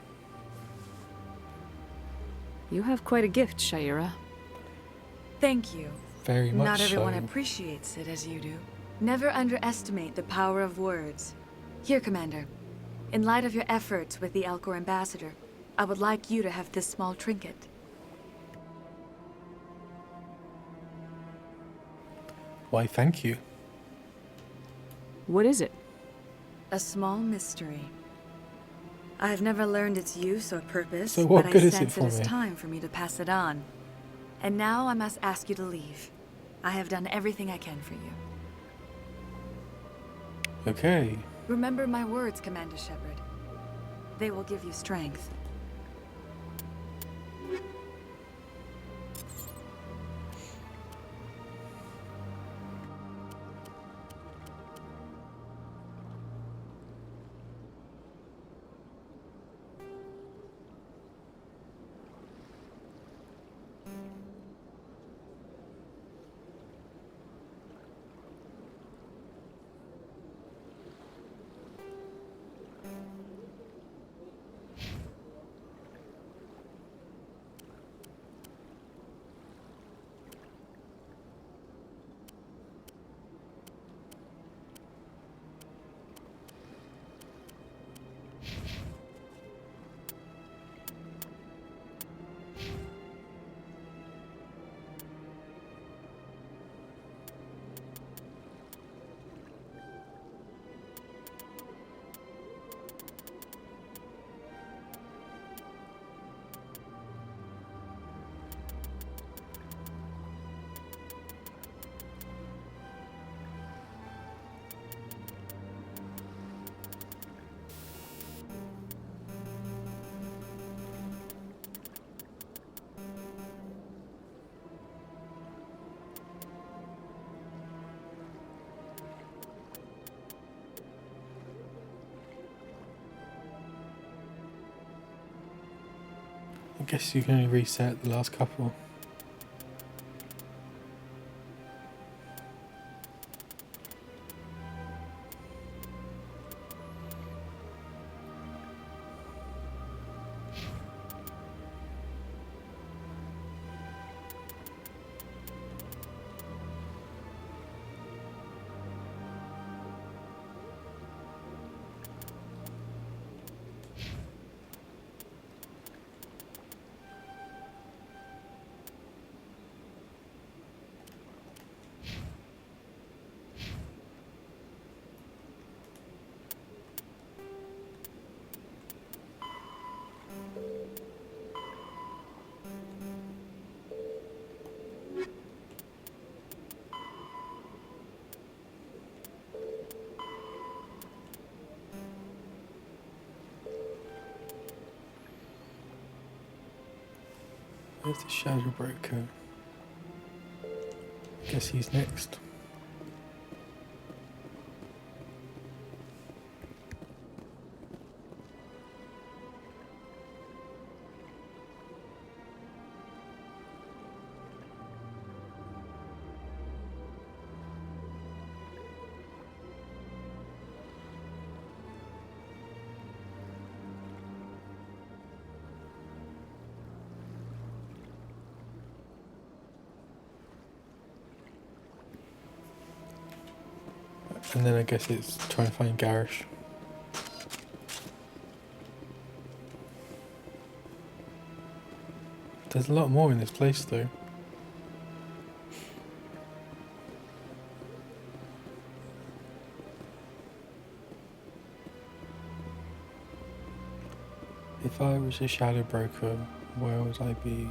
You have quite a gift, Shaira. Thank you. Very much Not everyone so. appreciates it as you do. Never underestimate the power of words. Here, Commander. In light of your efforts with the Alcor Ambassador, I would like you to have this small trinket. Why, thank you. What is it? A small mystery. I have never learned its use or purpose, So what but good I is it sense for it is me? time for me to pass it on. And now I must ask you to leave. I have done everything I can for you. Okay. Remember my words, Commander Shepard. They will give you strength. I guess you can only reset the last couple. Where's the Shadow Broker? I guess he's next. And then I guess it's trying to find Garish. There's a lot more in this place though. if I was a shadow broker, where would I be?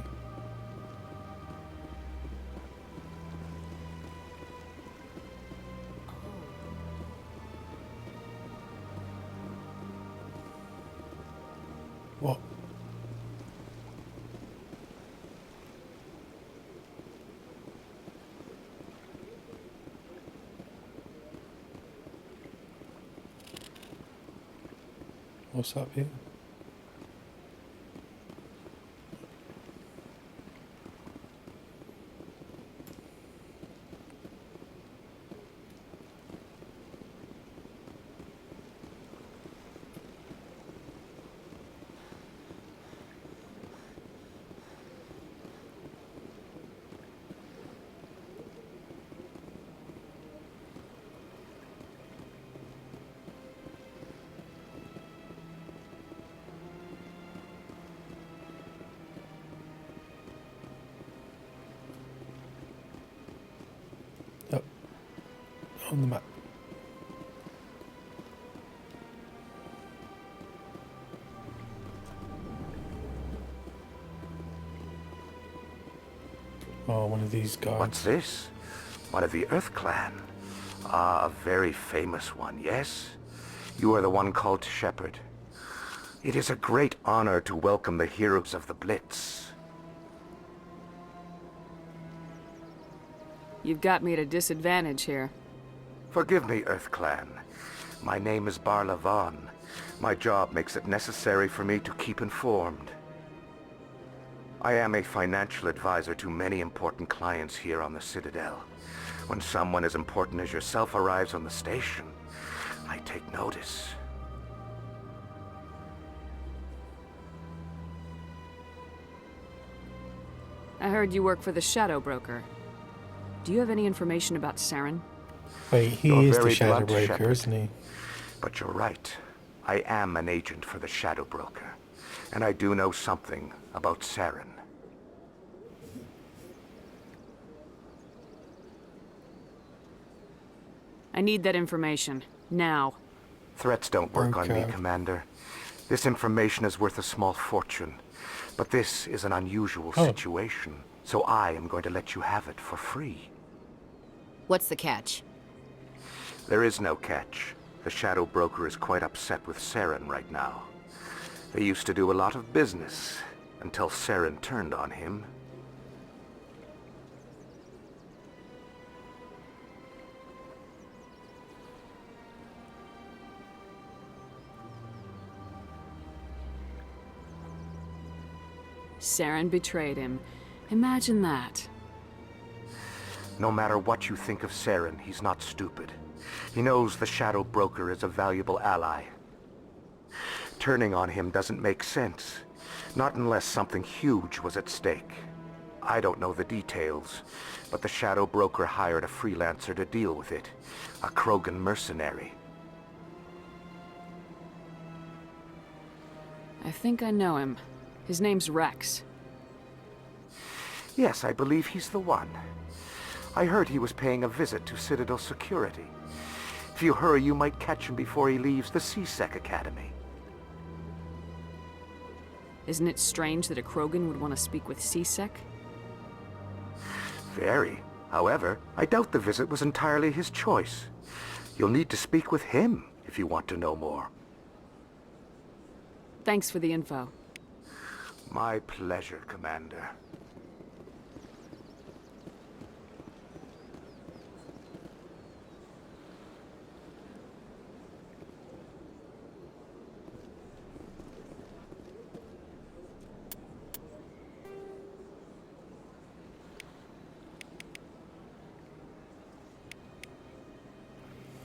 What? What's up here? Yep. On the map. Oh, one of these guys. What's this? One of the Earth Clan. Ah, a very famous one, yes? You are the one called Shepherd. It is a great honor to welcome the heroes of the Blitz. You've got me at a disadvantage here. Forgive me, Earth Clan. My name is Barla Vaughn. My job makes it necessary for me to keep informed. I am a financial advisor to many important clients here on the Citadel. When someone as important as yourself arrives on the station, I take notice. I heard you work for the Shadow Broker. Do you have any information about Saren? Wait, he You're is the very Shadow blunt, Broker, Shepherd. isn't he? But you're right. I am an agent for the Shadow Broker. And I do know something about Saren. I need that information. Now. Threats don't work on me, Okay. Commander. This information is worth a small fortune. But this is an unusual situation, so I am going to let you have it for free. What's the catch? There is no catch. The Shadow Broker is quite upset with Saren right now. They used to do a lot of business, until Saren turned on him. Saren betrayed him. Imagine that. No matter what you think of Saren, he's not stupid. He knows the Shadow Broker is a valuable ally. Turning on him doesn't make sense. Not unless something huge was at stake. I don't know the details, but the Shadow Broker hired a freelancer to deal with it. A Krogan mercenary. I think I know him. His name's Rex. Yes, I believe he's the one. I heard he was paying a visit to Citadel Security. If you hurry, you might catch him before he leaves the CSEC Academy. Isn't it strange that a Krogan would want to speak with CSEC? Very. However, I doubt the visit was entirely his choice. You'll need to speak with him if you want to know more. Thanks for the info. My pleasure, Commander.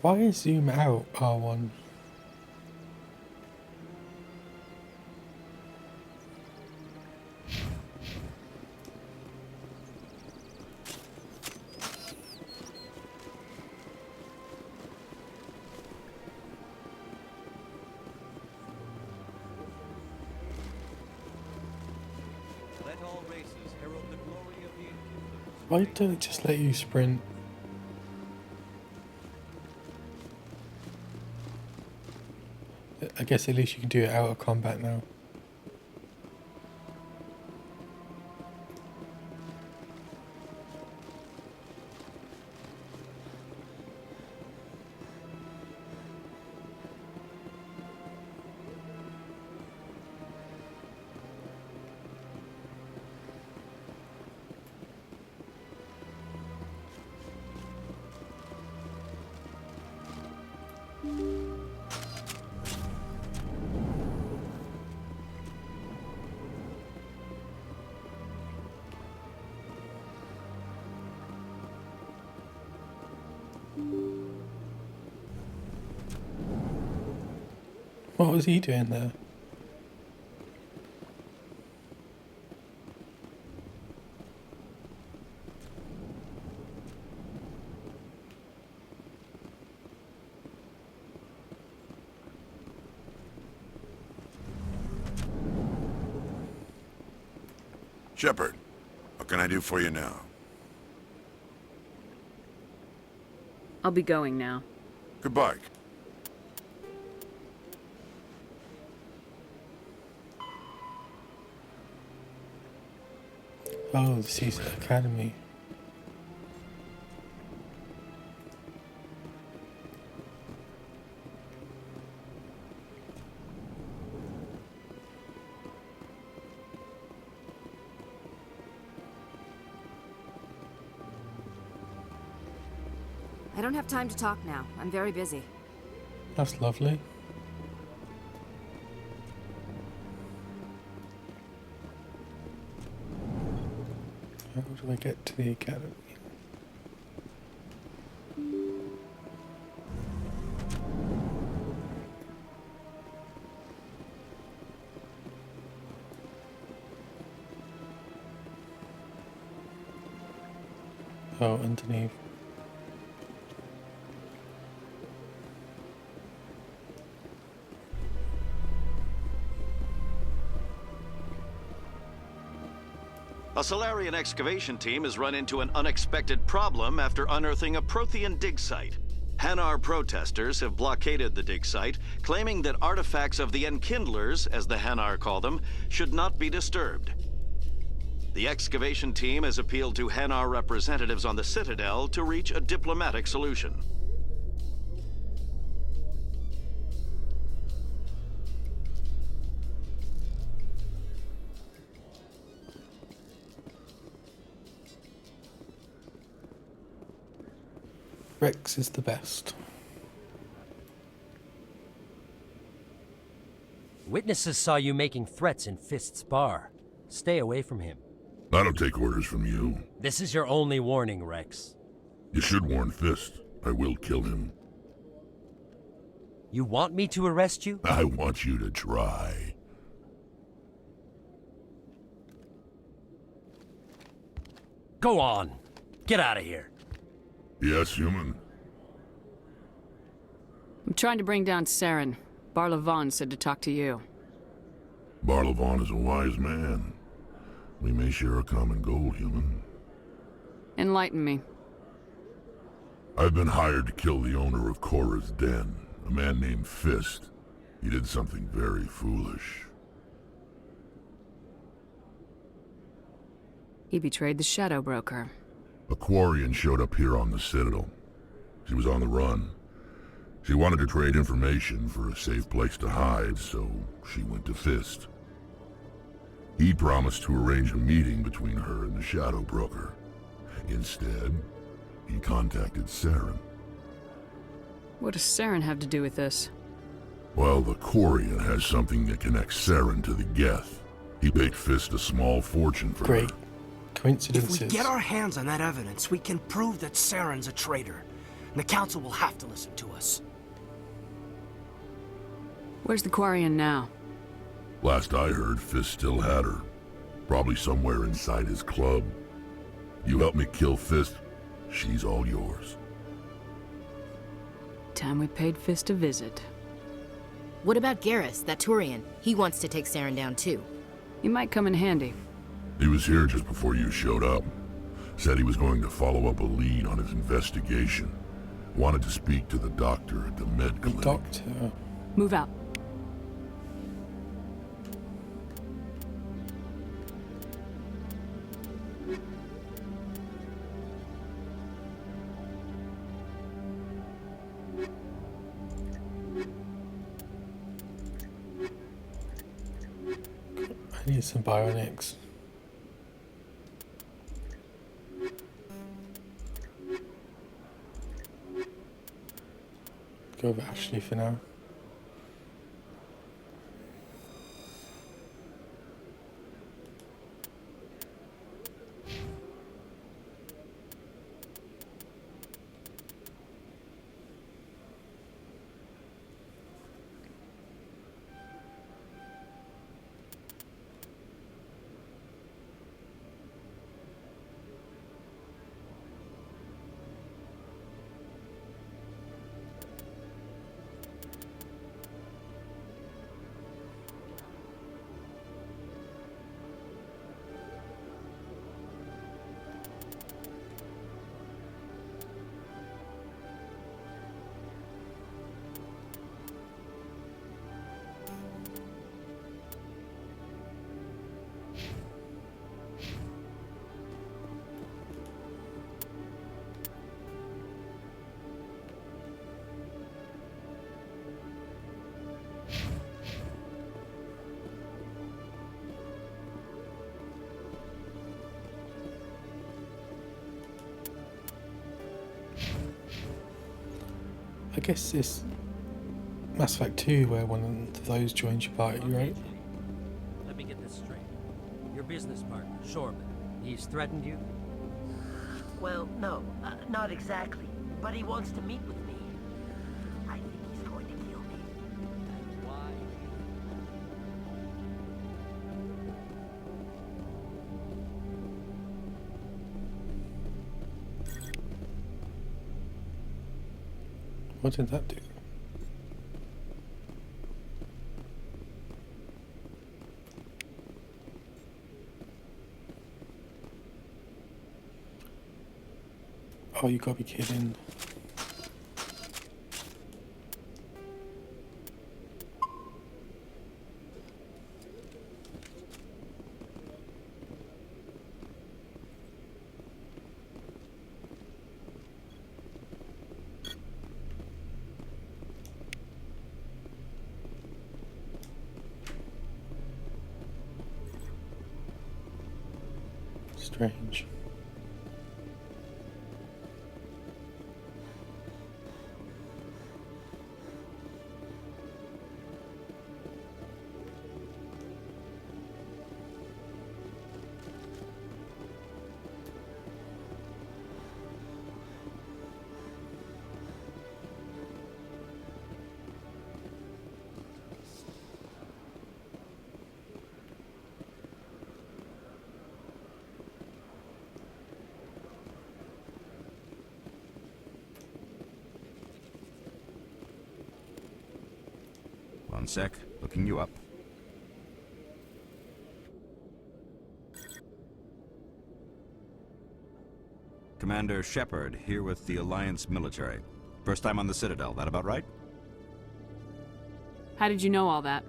Why is zoom out R1? Let all races herald the glory of the Enkindlers. Why don't it just let you sprint? I guess at least you can do it out of combat now. What was he doing there? Shepard, what can I do for you now? I'll be going now. Goodbye. Oh, the CSEC Academy. I don't have time to talk now. I'm very busy. That's lovely. How do I get to the academy? Oh, underneath. A Solarian excavation team has run into an unexpected problem after unearthing a Prothean dig site. Hanar protesters have blockaded the dig site, claiming that artifacts of the Enkindlers, as the Hanar call them, should not be disturbed. The excavation team has appealed to Hanar representatives on the Citadel to reach a diplomatic solution. Rex is the best. Witnesses saw you making threats in Fist's bar. Stay away from him. I don't take orders from you. This is your only warning, Rex. You should warn Fist. I will kill him. You want me to arrest you? I want you to try. Go on. Get out of here. Yes, human. I'm trying to bring down Saren. Barlavon said to talk to you. Barlavon is a wise man. We may share a common goal, human. Enlighten me. I've been hired to kill the owner of Korra's Den, a man named Fist. He did something very foolish. He betrayed the Shadow Broker. A Quarian showed up here on the Citadel. She was on the run. She wanted to trade information for a safe place to hide, so she went to Fist. He promised to arrange a meeting between her and the Shadow Broker. Instead, he contacted Saren. What does Saren have to do with this? Well, the Quarian has something that connects Saren to the Geth. He paid Fist a small fortune for Great. her. Coincidences. If we get our hands on that evidence, we can prove that Saren's a traitor. And the Council will have to listen to us. Where's the Quarian now? Last I heard, Fist still had her. Probably somewhere inside his club. You help me kill Fist, she's all yours. Time we paid Fist a visit. What about Garrus, that Turian? He wants to take Saren down too. He might come in handy. He was here just before you showed up. Said he was going to follow up a lead on his investigation. Wanted to speak to the doctor at the med clinic. Doctor. Move out. I need some bionics. Go with Ashley for now. guess it's Mass Effect 2 where one of those joins your party, right? Let me get this straight. Your business partner, Shoreman, he's threatened you? Well, no, not exactly. But he wants to meet with me. I think he's going to kill me. And why? What did that do? Oh, you gotta be kidding. Strange. One sec, looking you up. Commander Shepard, here with the Alliance military. First time on the Citadel, that about right? How did you know all that?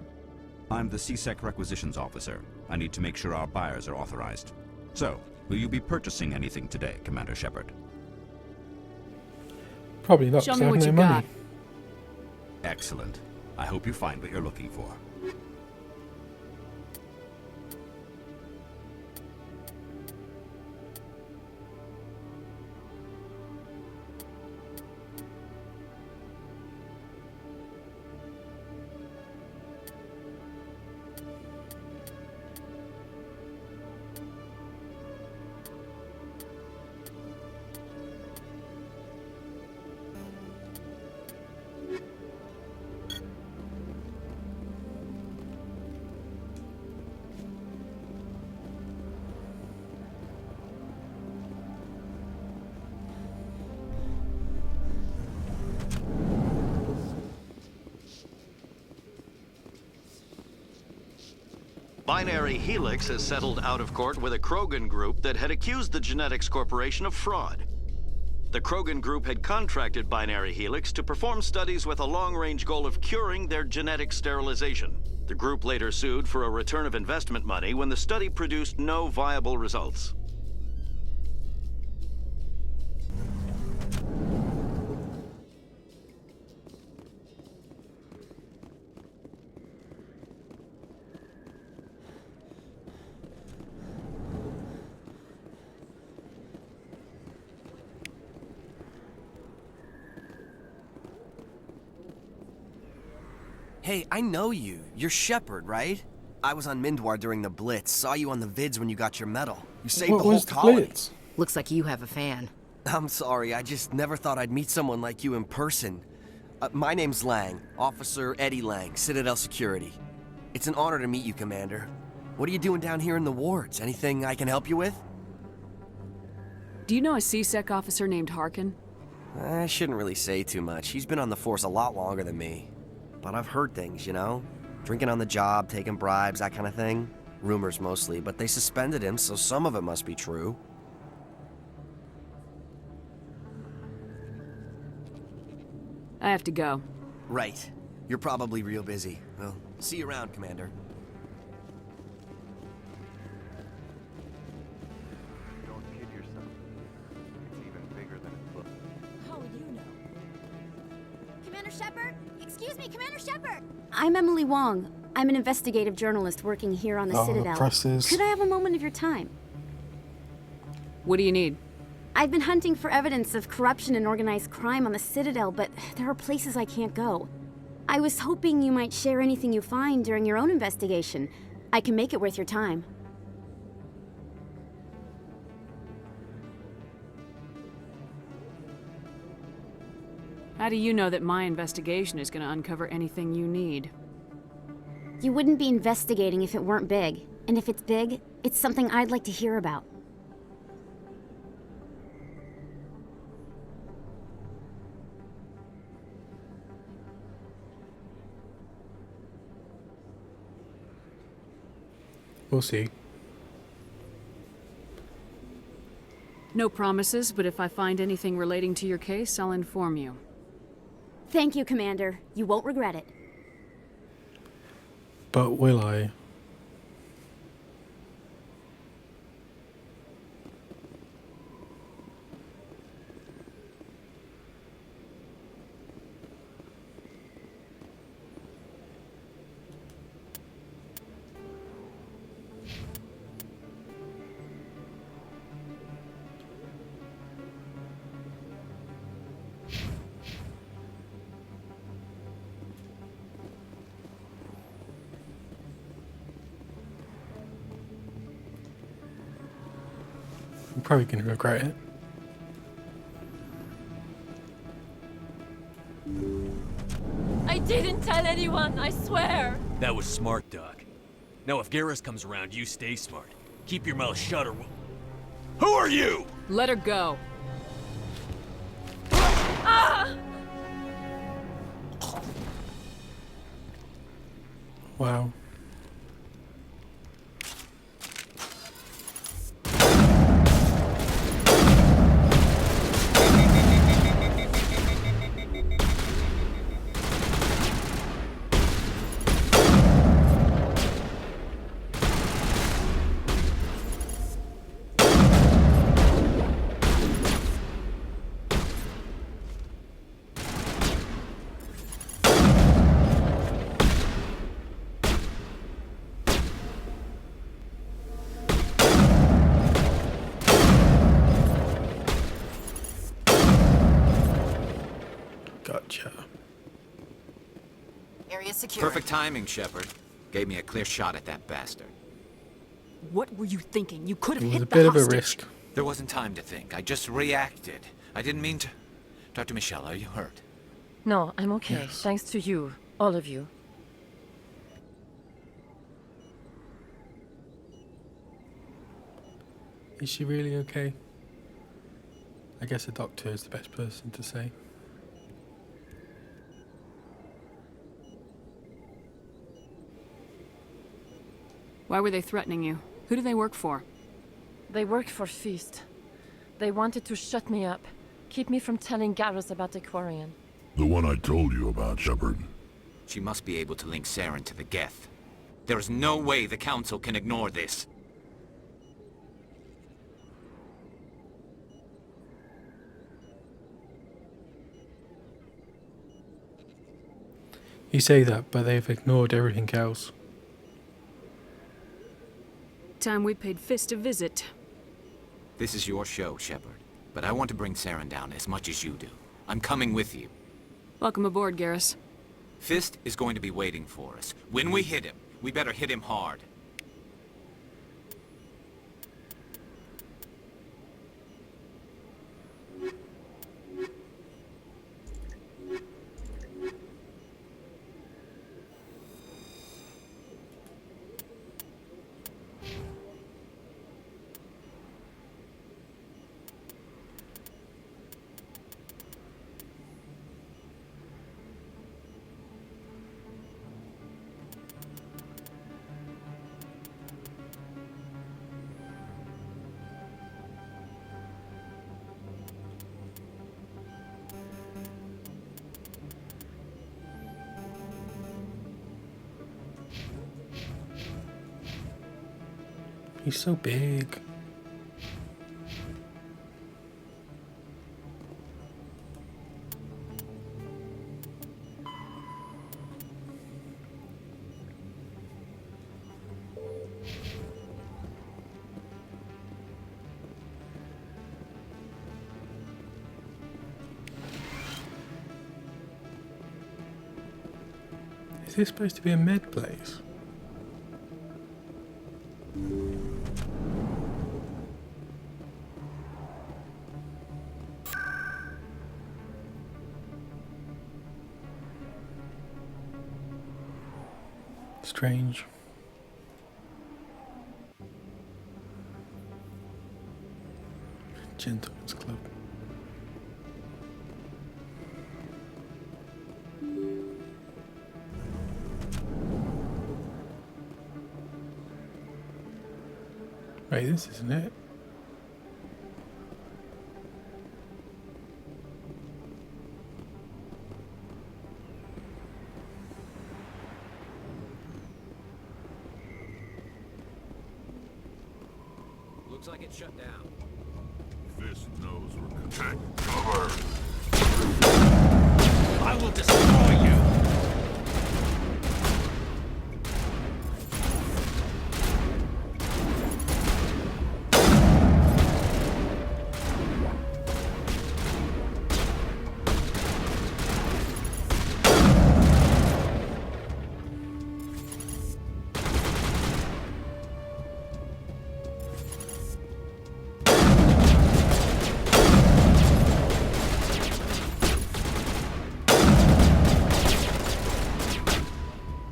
I'm the CSEC requisitions officer. I need to make sure our buyers are authorized. So, will you be purchasing anything today, Commander Shepard? Probably not, Show 'cause me I have what no you money. got. Excellent. I hope you find what you're looking for. Binary Helix has settled out of court with a Krogan group that had accused the Genetics Corporation of fraud. The Krogan group had contracted Binary Helix to perform studies with a long-range goal of curing their genetic sterilization. The group later sued for a return of investment money when the study produced no viable results. Hey, I know you. You're Shepard, right? I was on Mindwar during the Blitz. Saw you on the vids when you got your medal. You saved What the whole was the colony. Blitz? Looks like you have a fan. I'm sorry, I just never thought I'd meet someone like you in person. My name's Lang, Officer Eddie Lang, Citadel Security. It's an honor to meet you, Commander. What are you doing down here in the wards? Anything I can help you with? Do you know a CSEC officer named Harkin? I shouldn't really say too much. He's been on the force a lot longer than me. But I've heard things, you know? Drinking on the job, taking bribes, that kind of thing. Rumors mostly, but they suspended him, so some of it must be true. I have to go. Right. You're probably real busy. Well, see you around, Commander. Don't kid yourself. It's even bigger than it looks. How would you know? Commander Shepard? Excuse me, Commander Shepard! I'm Emily Wong. I'm an investigative journalist working here on the Citadel. Presses. Could I have a moment of your time? What do you need? I've been hunting for evidence of corruption and organized crime on the Citadel, but there are places I can't go. I was hoping you might share anything you find during your own investigation. I can make it worth your time. How do you know that my investigation is going to uncover anything you need? You wouldn't be investigating if it weren't big. And if it's big, it's something I'd like to hear about. We'll see. No promises, but if I find anything relating to your case, I'll inform you. Thank you, Commander. You won't regret it. But will I? I'm probably going to regret it. I didn't tell anyone, I swear! That was smart, Doc. Now if Garrus comes around, you stay smart. Keep your mouth shut or we'll... Who are you? Let her go. Ah! Wow. Gotcha. Area secure. Perfect timing, Shepard. Gave me a clear shot at that bastard. What were you thinking? You could have It was a hit bit the of a hostage. risk. There wasn't time to think. I just reacted. I didn't mean to... Dr. Michelle, are you hurt? No, I'm okay. Yes. Thanks to you. All of you. Is she really okay? I guess a doctor is the best person to say. Why were they threatening you? Who do they work for? They work for Feast. They wanted to shut me up. Keep me from telling Garrus about the Quarian. The one I told you about, Shepard. She must be able to link Saren to the Geth. There is no way the Council can ignore this. You say that, but they've ignored everything else. Time we paid Fist a visit. This is your show, Shepard. But I want to bring Saren down as much as you do. I'm coming with you. Welcome aboard, Garrus. Fist is going to be waiting for us. When we hit him, we better hit him hard. He's so big. this supposed to be a med place? Strange. Gentleman's Club. Wait, this isn't it. Looks like it's shut down. Fist knows we're take cover. I will destroy you!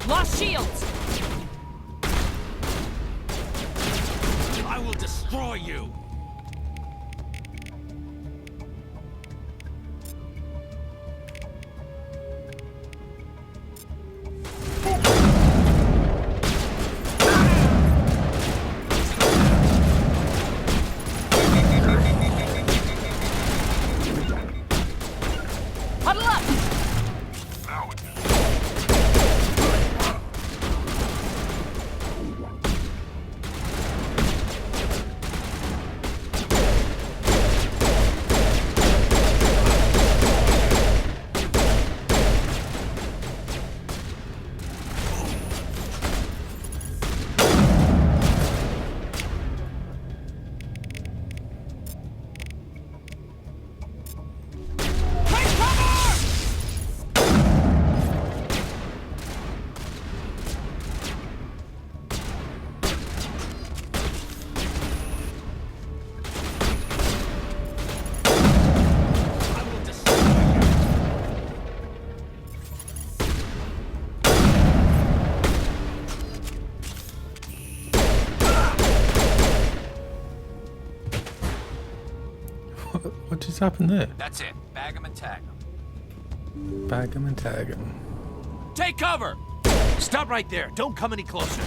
Lost shields! I will destroy you! Huddle up! Now it's What just happened there? That's it. Bag 'em and tag 'em. Bag 'em and tag 'em. Take cover! Stop right there. Don't come any closer.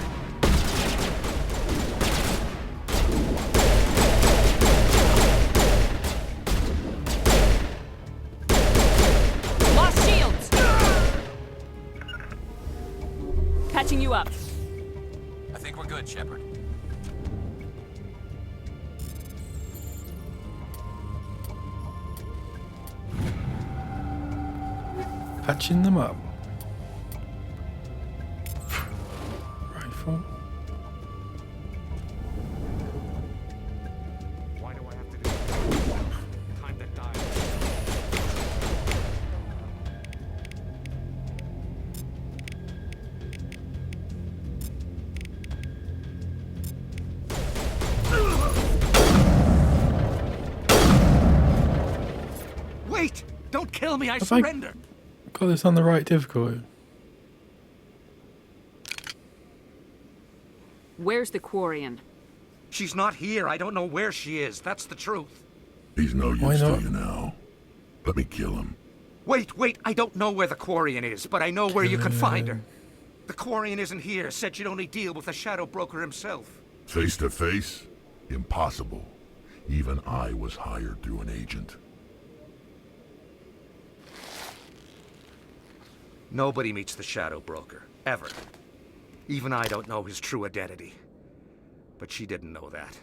Lost shields! Patching you up. I think we're good, Shepard. Patching them up. Rifle. Why do I have to do that? Time to die. Wait! Don't kill me! I Have surrender! Got this on the right difficulty. Where's the Quarian? She's not here. I don't know where she is. That's the truth. He's no Why use to not? you now. Let me kill him. Wait. I don't know where the Quarian is, but I know where you can find her. The Quarian isn't here. Said you'd only deal with the Shadow Broker himself. Face to face? Impossible. Even I was hired through an agent. Nobody meets the Shadow Broker, ever. Even I don't know his true identity. But she didn't know that.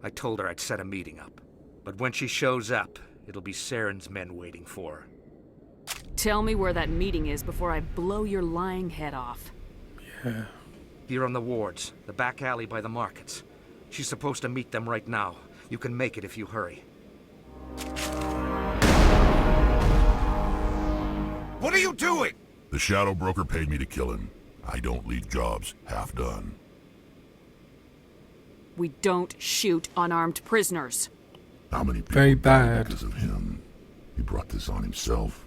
I told her I'd set a meeting up. But when she shows up, it'll be Saren's men waiting for her. Tell me where that meeting is before I blow your lying head off. Yeah. Here on the wards, the back alley by the markets. She's supposed to meet them right now. You can make it if you hurry. What are you doing? The Shadow Broker paid me to kill him. I don't leave jobs half done. We don't shoot unarmed prisoners. How many people Very died bad. because of him? He brought this on himself.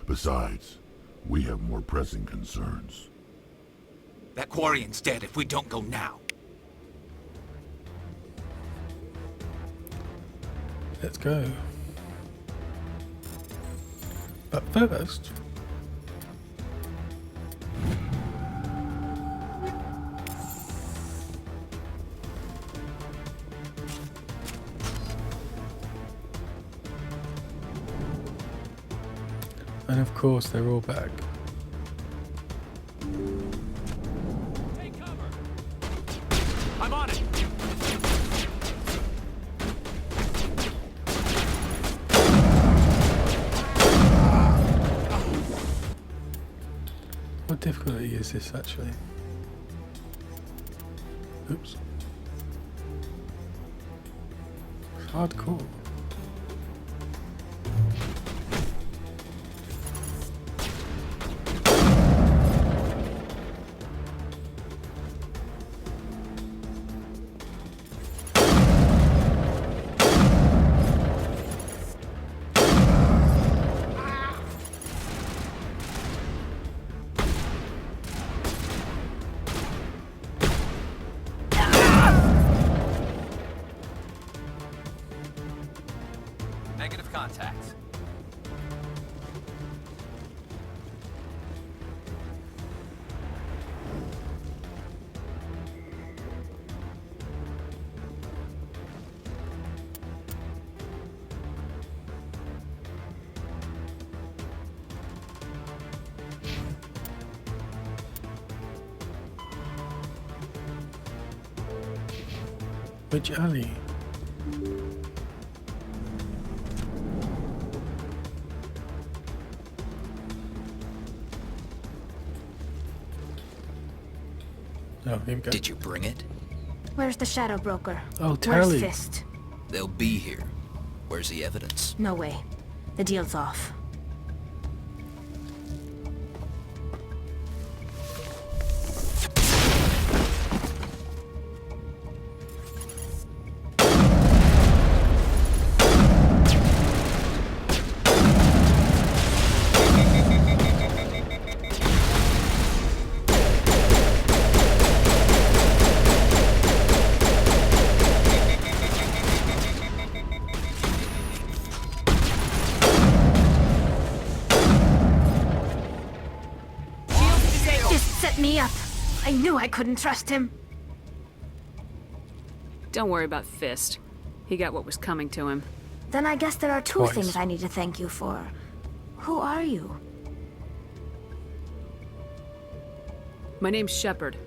Besides, we have more pressing concerns. That Quarian's dead if we don't go now. Let's go. But first... And of course, they're all back. Take cover! I'm on it! What difficulty is this actually? Oops. It's hardcore. Negative contact. Which alley? Oh, here we go. Did you bring it? Where's the Shadow Broker? Oh, Where's Tally. Fist? They'll be here. Where's the evidence? No way. The deal's off. Me up. I knew I couldn't trust him. Don't worry about Fist. He got what was coming to him. Then I guess there are two Twice. things I need to thank you for. Who are you? My name's Shepard.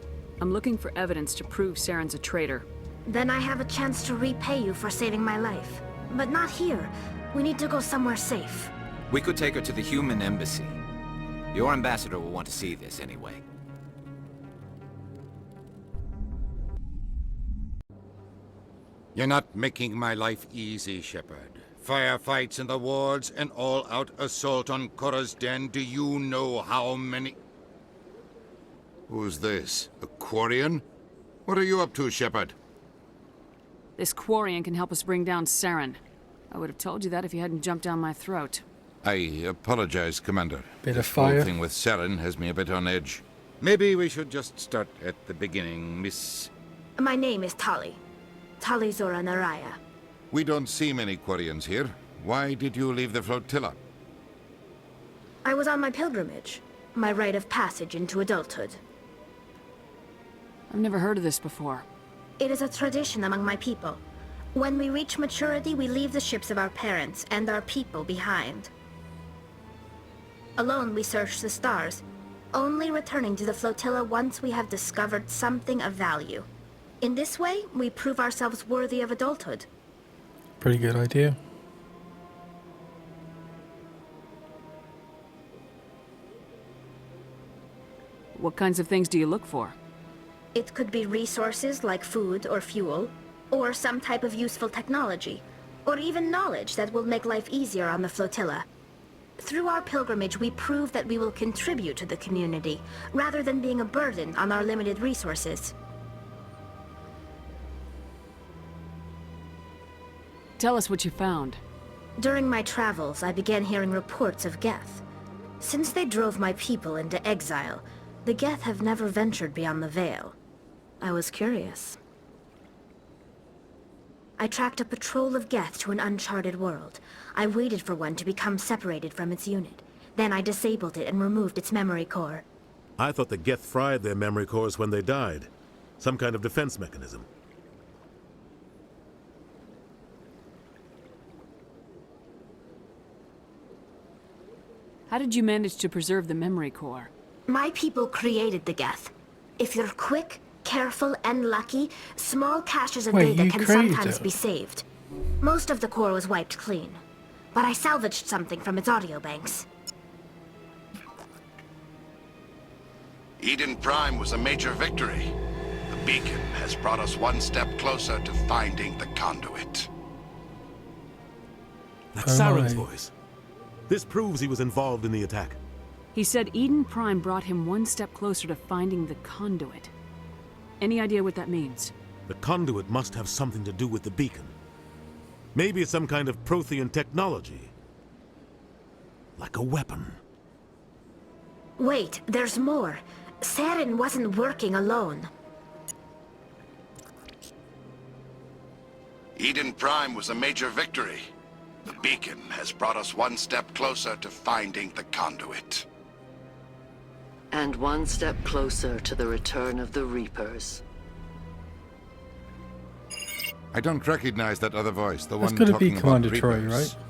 I'm looking for evidence to prove Saren's a traitor. Then I have a chance to repay you for saving my life. But not here. We need to go somewhere safe. We could take her to the human embassy. Your ambassador will want to see this anyway. You're not making my life easy, Shepard. Firefights in the wards, an all-out assault on Korra's den. Do you know how many... Who's this? A Quarian? What are you up to, Shepard? This Quarian can help us bring down Saren. I would have told you that if you hadn't jumped down my throat. I apologize, Commander. Bit of This whole fire. thing with Saren has me a bit on edge. Maybe we should just start at the beginning, Miss... My name is Tali. Tali Zora Naraya. We don't see many Quarians here. Why did you leave the flotilla? I was on my pilgrimage. My rite of passage into adulthood. I've never heard of this before. It is a tradition among my people. When we reach maturity, we leave the ships of our parents and our people behind. Alone, we search the stars, only returning to the flotilla once we have discovered something of value. In this way, we prove ourselves worthy of adulthood. Pretty good idea. What kinds of things do you look for? It could be resources like food or fuel, or some type of useful technology, or even knowledge that will make life easier on the flotilla. Through our pilgrimage, we prove that we will contribute to the community, rather than being a burden on our limited resources. Tell us what you found. During my travels, I began hearing reports of Geth. Since they drove my people into exile, the Geth have never ventured beyond the Veil. I was curious. I tracked a patrol of Geth to an uncharted world. I waited for one to become separated from its unit. Then I disabled it and removed its memory core. I thought the Geth fried their memory cores when they died. Some kind of defense mechanism. How did you manage to preserve the memory core? My people created the Geth. If you're quick, careful, and lucky, small caches of data can sometimes be saved. Most of the core was wiped clean, but I salvaged something from its audio banks. Eden Prime was a major victory. The beacon has brought us one step closer to finding the conduit. That's Saren's voice. This proves he was involved in the attack. He said Eden Prime brought him one step closer to finding the conduit. Any idea what that means? The conduit must have something to do with the beacon. Maybe it's some kind of Prothean technology. Like a weapon. Wait, there's more. Saren wasn't working alone. Eden Prime was a major victory. The beacon has brought us one step closer to finding the conduit. And one step closer to the return of the Reapers. I don't recognize that other voice, the That's one gotta talking be Commander about Troy, Reapers. right?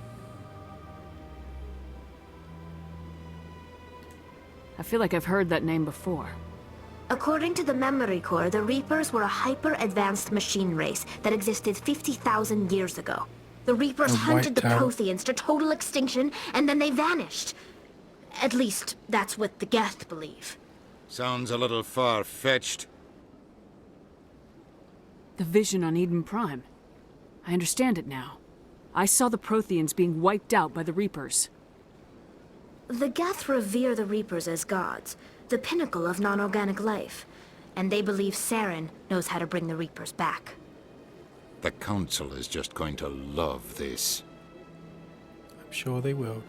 I feel like I've heard that name before. According to the memory core, the Reapers were a hyper-advanced machine race that existed 50,000 years ago. The Reapers hunted the Protheans to total extinction, and then they vanished. At least, that's what the Geth believe. Sounds a little far-fetched. The vision on Eden Prime. I understand it now. I saw the Protheans being wiped out by the Reapers. The Geth revere the Reapers as gods, the pinnacle of non-organic life. And they believe Saren knows how to bring the Reapers back. The Council is just going to love this. I'm sure they will.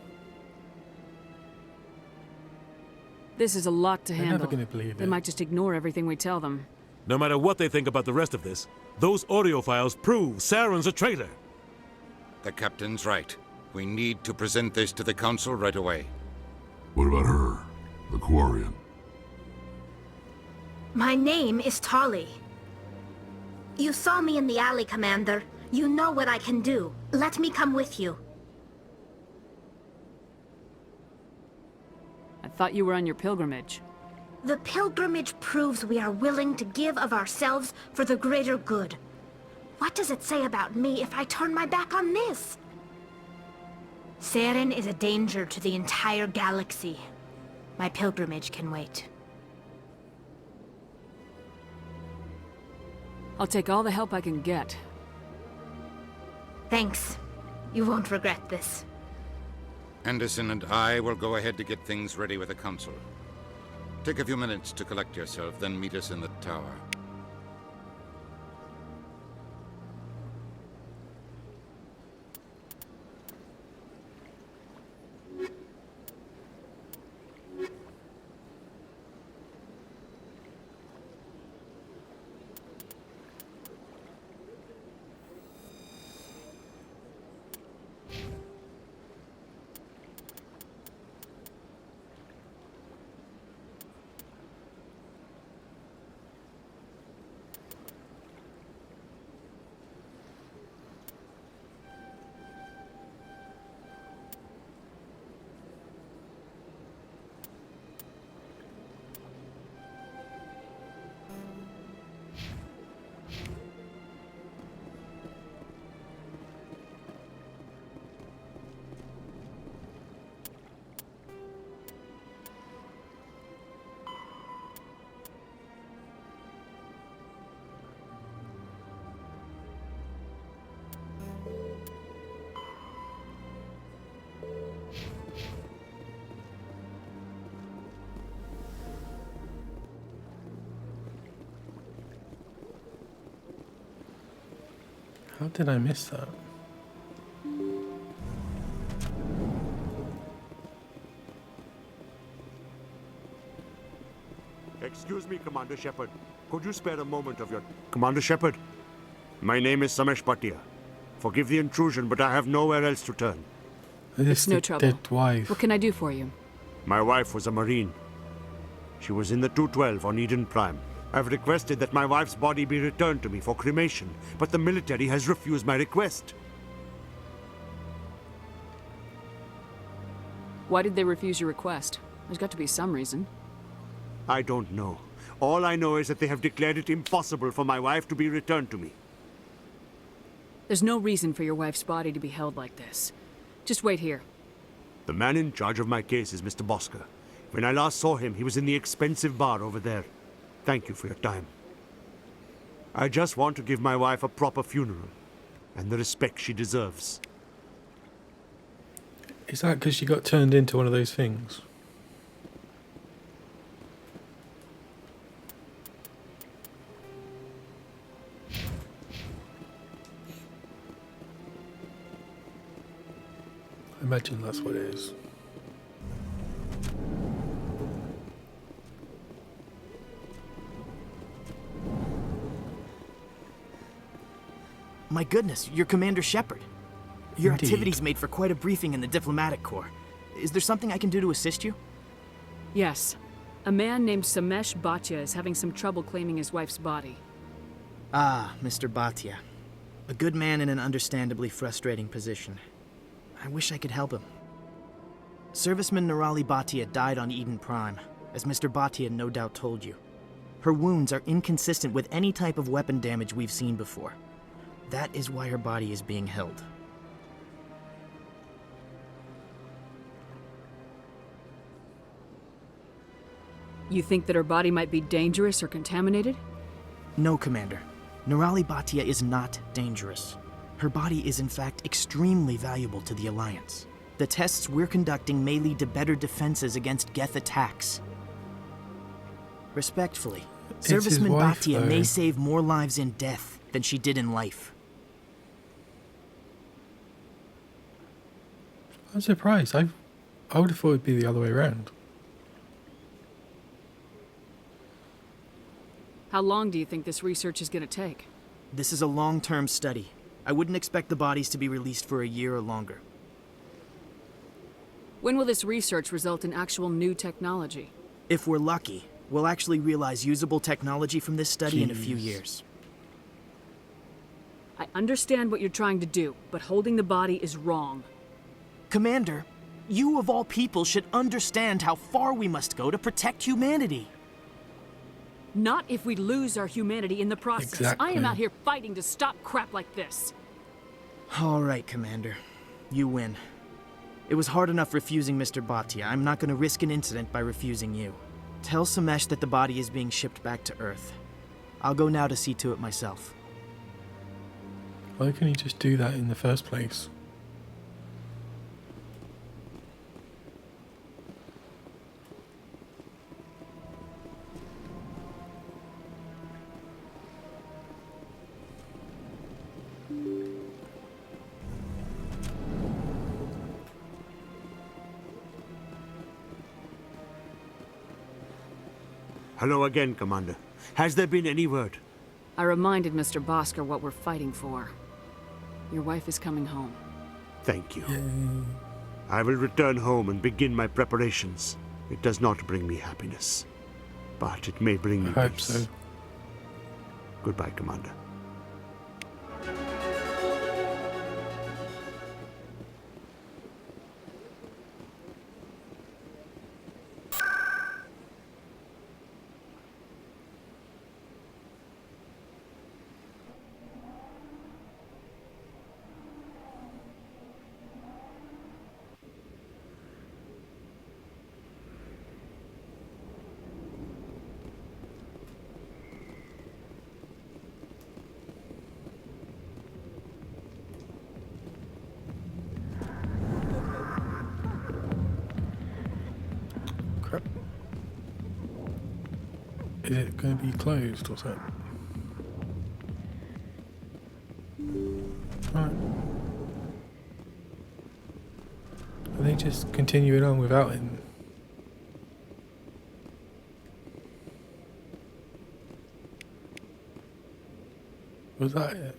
This is a lot to They're handle. never gonna believe They it. might just ignore everything we tell them. No matter what they think about the rest of this, those audio files prove Saren's a traitor. The Captain's right. We need to present this to the Council right away. What about her? The Quarian? My name is Tali. You saw me in the alley, Commander. You know what I can do. Let me come with you. I thought you were on your pilgrimage. The pilgrimage proves we are willing to give of ourselves for the greater good. What does it say about me if I turn my back on this? Saren is a danger to the entire galaxy. My pilgrimage can wait. I'll take all the help I can get. Thanks. You won't regret this. Anderson and I will go ahead to get things ready with the Council. Take a few minutes to collect yourself, then meet us in the tower. How did I miss that? Excuse me, Commander Shepard. Could you spare a moment of your... Commander Shepard, my name is Samesh Bhatia. Forgive the intrusion, but I have nowhere else to turn. It's no trouble. Dead wife. What can I do for you? My wife was a Marine. She was in the 212 on Eden Prime. I've requested that my wife's body be returned to me for cremation, but the military has refused my request. Why did they refuse your request? There's got to be some reason. I don't know. All I know is that they have declared it impossible for my wife to be returned to me. There's no reason for your wife's body to be held like this. Just wait here. The man in charge of my case is Mr. Bosker. When I last saw him, he was in the expensive bar over there. Thank you for your time. I just want to give my wife a proper funeral, and the respect she deserves. Is that because she got turned into one of those things? I imagine that's what it is. My goodness, you're Commander Shepard. Your Indeed. activities made for quite a briefing in the diplomatic corps. Is there something I can do to assist you? Yes. A man named Samesh Bhatia is having some trouble claiming his wife's body. Ah, Mr. Bhatia. A good man in an understandably frustrating position. I wish I could help him. Serviceman Nirali Bhatia died on Eden Prime, as Mr. Bhatia no doubt told you. Her wounds are inconsistent with any type of weapon damage we've seen before. That is why her body is being held. You think that her body might be dangerous or contaminated? No, Commander. Nirali Bhatia is not dangerous. Her body is in fact extremely valuable to the Alliance. The tests we're conducting may lead to better defenses against Geth attacks. Respectfully, It's his Serviceman wife, Bhatia though. may save more lives in death than she did in life. I'm surprised. I would have thought it'd be the other way around. How long do you think this research is going to take? This is a long-term study. I wouldn't expect the bodies to be released for a year or longer. When will this research result in actual new technology? If we're lucky, we'll actually realize usable technology from this study in a few years. I understand what you're trying to do, but holding the body is wrong. Commander, you of all people should understand how far we must go to protect humanity. Not if we lose our humanity in the process. I am Exactly. out here fighting to stop crap like this. All right, Commander. You win. It was hard enough refusing Mr. Bhatia. I'm not going to risk an incident by refusing you. Tell Samesh that the body is being shipped back to Earth. I'll go now to see to it myself. Why couldn't he just do that in the first place? Hello again, Commander. Has there been any word? I reminded Mr. Bosker what we're fighting for. Your wife is coming home. Thank you. I will return home and begin my preparations. It does not bring me happiness, but it may bring me I hope peace. so. Goodbye, Commander. Crap. Is it going to be closed or something? we just continue it on without him? Was that it?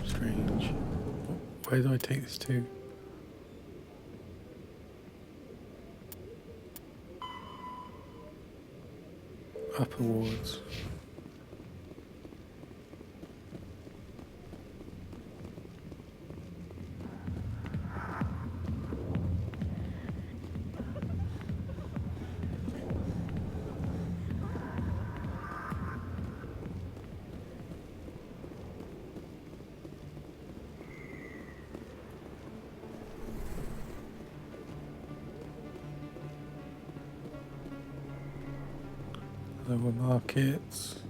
Strange. Where do I take this to? Upper wards. Lower markets.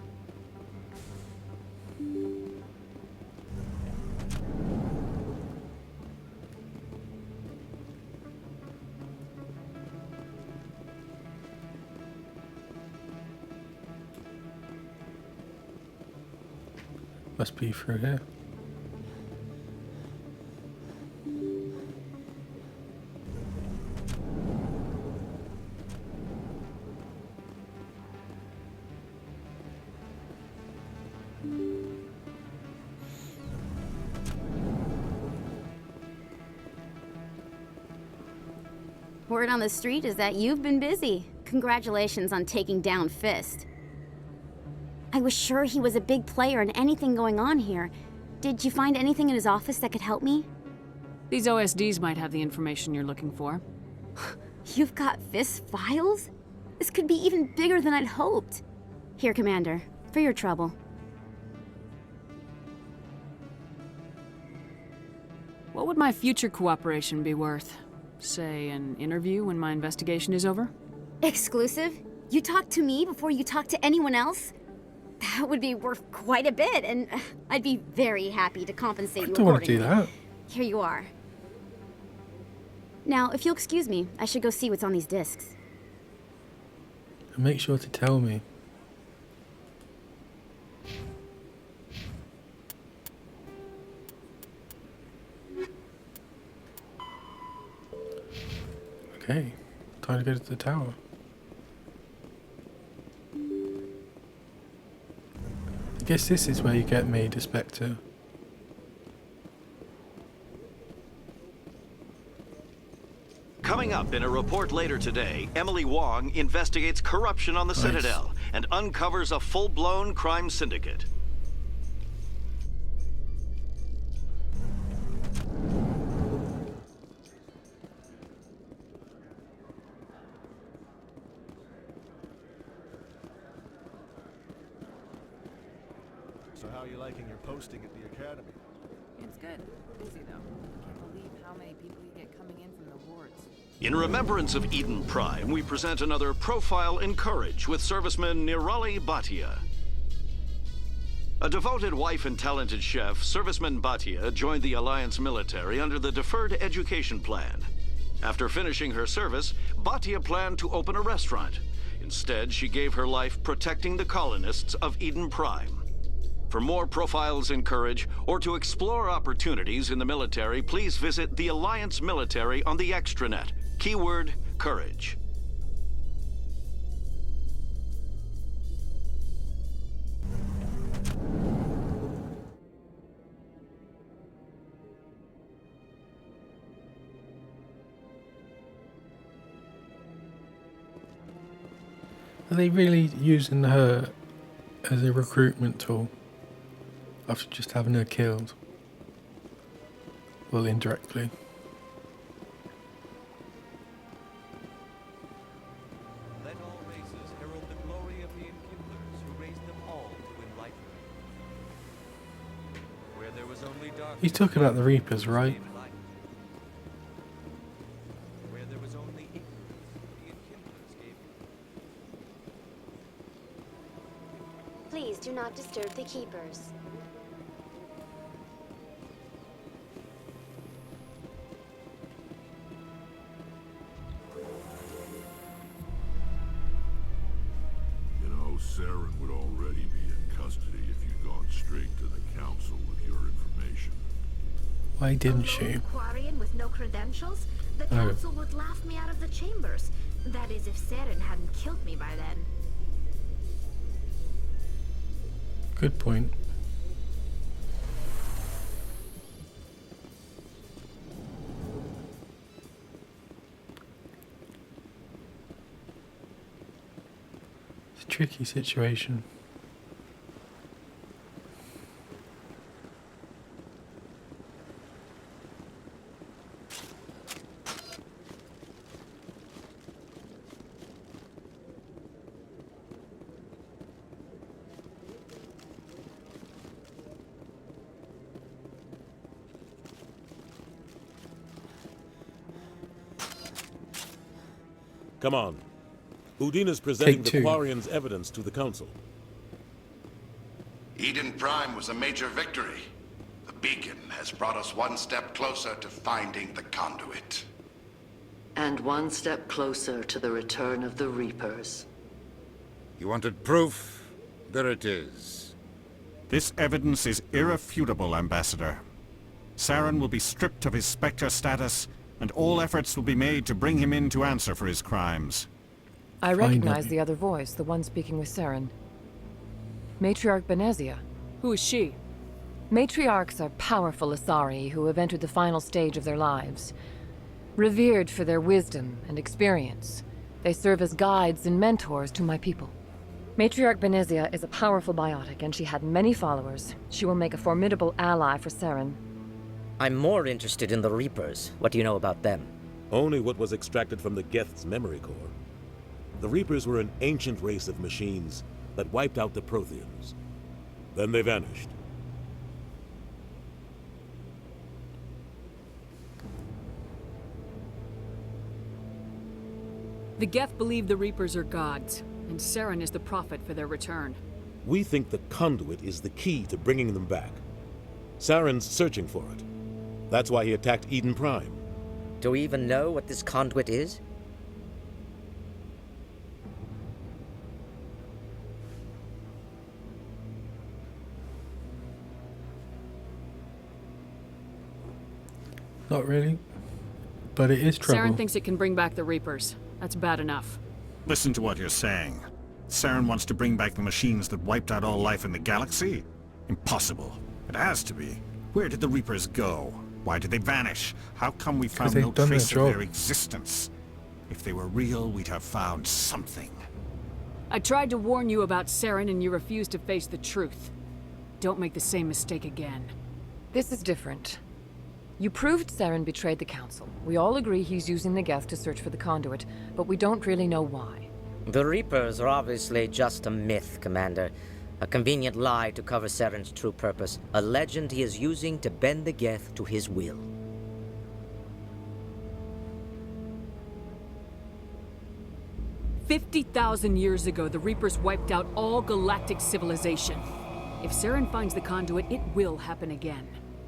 Must be through here. Word on the street is that you've been busy. Congratulations on taking down Fist. I was sure he was a big player in anything going on here. Did you find anything in his office that could help me? These OSDs might have the information you're looking for. You've got Fist files? This could be even bigger than I'd hoped. Here, Commander, for your trouble. What would my future cooperation be worth? Say, an interview when my investigation is over? Exclusive? You talk to me before you talk to anyone else? That would be worth quite a bit, and I'd be very happy to compensate you accordingly. I don't want to do that. Here you are. Now, if you'll excuse me, I should go see what's on these discs. And make sure to tell me. Okay, time to go to the tower. I guess this is where you get made a Spectre. Coming up in a report later today, Emily Wong investigates corruption on the Citadel and uncovers a full-blown crime syndicate. So how are you liking your posting at the academy? It's good. Busy though. Can't believe how many people you get coming in from the wards. In remembrance of Eden Prime, we present another Profile in Courage with serviceman Nirali Bhatia. A devoted wife and talented chef, serviceman Bhatia joined the Alliance military under the Deferred Education Plan. After finishing her service, Bhatia planned to open a restaurant. Instead, she gave her life protecting the colonists of Eden Prime. For more profiles in courage, or to explore opportunities in the military, please visit the Alliance Military on the extranet. Keyword, courage. Are they really using her as a recruitment tool after just having her killed? Well, indirectly. Let all races herald the glory of the Enkindlers who raised them all to enlightenment. Where there was only darkness. He's talking about the Reapers, right? Where there was only ignorance, the Enkindlers gave. Please do not disturb the keepers. You know, Saren would already be in custody if you'd gone straight to the council with your information. Why didn't she? Aquarian with no credentials? The council would laugh me out of the chambers. That is, if Saren hadn't killed me by then. Good point. It's a tricky situation. Come on. Udina's presenting the Take two. Quarian's evidence to the Council. Eden Prime was a major victory. The beacon has brought us one step closer to finding the conduit. And one step closer to the return of the Reapers. You wanted proof? There it is. This evidence is irrefutable, Ambassador. Saren will be stripped of his Spectre status, and all efforts will be made to bring him in to answer for his crimes. I recognize the other voice, the one speaking with Saren. Matriarch Benezia. Who is she? Matriarchs are powerful Asari who have entered the final stage of their lives. Revered for their wisdom and experience, they serve as guides and mentors to my people. Matriarch Benezia is a powerful biotic, and she had many followers. She will make a formidable ally for Saren. I'm more interested in the Reapers. What do you know about them? Only what was extracted from the Geth's memory core. The Reapers were an ancient race of machines that wiped out the Protheans. Then they vanished. The Geth believe the Reapers are gods, and Saren is the prophet for their return. We think the conduit is the key to bringing them back. Saren's searching for it. That's why he attacked Eden Prime. Do we even know what this conduit is? Not really. But it is trouble. Saren thinks it can bring back the Reapers. That's bad enough. Listen to what you're saying. Saren wants to bring back the machines that wiped out all life in the galaxy? Impossible. It has to be. Where did the Reapers go? Why did they vanish? How come we found no trace of their existence? If they were real, we'd have found something. I tried to warn you about Saren and you refused to face the truth. Don't make the same mistake again. This is different. You proved Saren betrayed the Council. We all agree he's using the Geth to search for the conduit, but we don't really know why. The Reapers are obviously just a myth, Commander. A convenient lie to cover Saren's true purpose. A legend he is using to bend the Geth to his will. "50,000 years ago, the Reapers wiped out all galactic civilization. If Saren finds the conduit, it will happen again.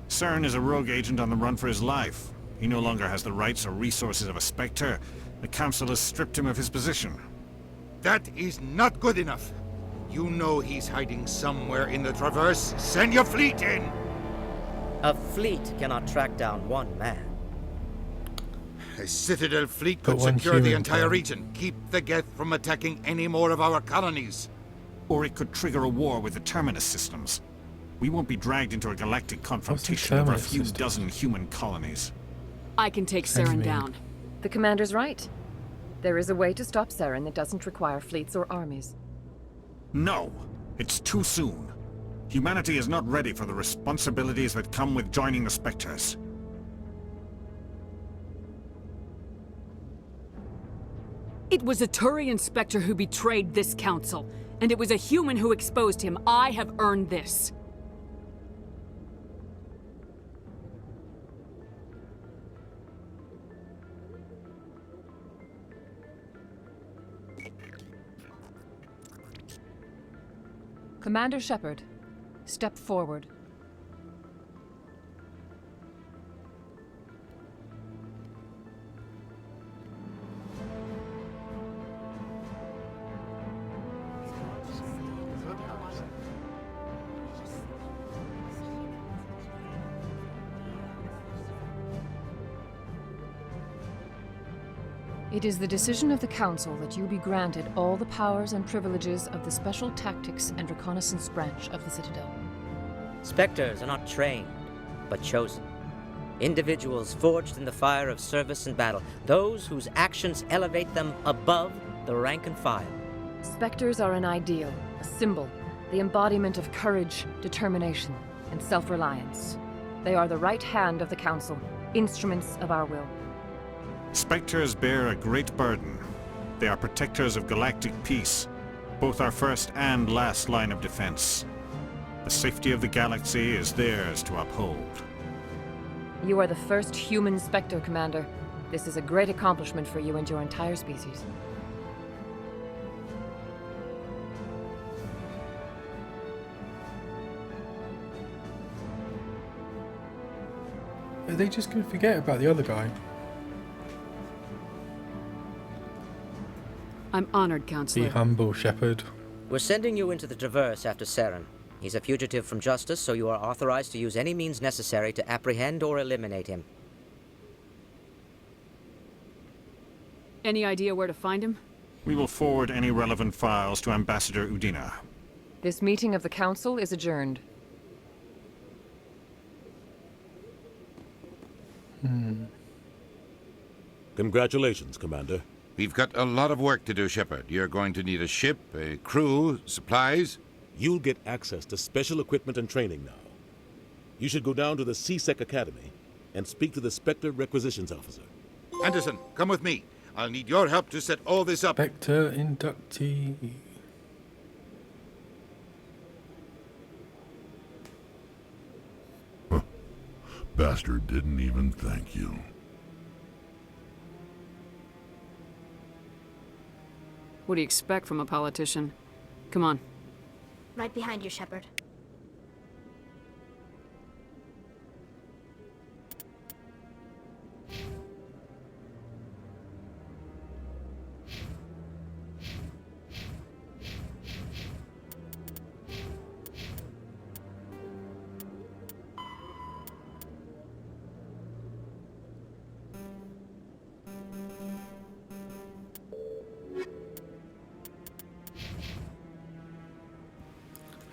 Saren is a rogue agent on the run for his life. He no longer has the rights or resources of a Spectre, The Council has stripped him of his position. That is not good enough. You know he's hiding somewhere in the Traverse. Send your fleet in! A fleet cannot track down one man. A Citadel fleet But could one secure the human entire can. region. Keep the Geth from attacking any more of our colonies. Or it could trigger a war with the Terminus systems. We won't be dragged into a galactic confrontation over a Terminus few systems? dozen human colonies. I can take Sounds Saren mean. down. The commander's right. There is a way to stop Saren that doesn't require fleets or armies. No! It's too soon. Humanity is not ready for the responsibilities that come with joining the Spectres. It was a Turian Spectre who betrayed this council, and it was a human who exposed him. I have earned this. Commander Shepard, step forward. It is the decision of the Council that you be granted all the powers and privileges of the Special Tactics and Reconnaissance branch of the Citadel. Spectres are not trained, but chosen. Individuals forged in the fire of service and battle, those whose actions elevate them above the rank and file. Spectres are an ideal, a symbol, the embodiment of courage, determination, and self-reliance. They are the right hand of the Council, instruments of our will. Spectres bear a great burden. They are protectors of galactic peace, both our first and last line of defense. The safety of the galaxy is theirs to uphold. You are the first human Spectre, Commander. This is a great accomplishment for you and your entire species. Are they just going to forget about the other guy? I'm honored, Be Counselor. humble, Shepard. We're sending you into the Traverse after Saren. He's a fugitive from justice, so you are authorized to use any means necessary to apprehend or eliminate him. Any idea where to find him? We will forward any relevant files to Ambassador Udina. This meeting of the Council is adjourned. Congratulations, Commander. We've got a lot of work to do, Shepard. You're going to need a ship, a crew, supplies. You'll get access to special equipment and training now. You should go down to the C-Sec Academy and speak to the Spectre Requisitions Officer. Anderson, come with me. I'll need your help to set all this up. Spectre inductee. Bastard didn't even thank you. What do you expect from a politician? Come on. Right behind you, Shepard.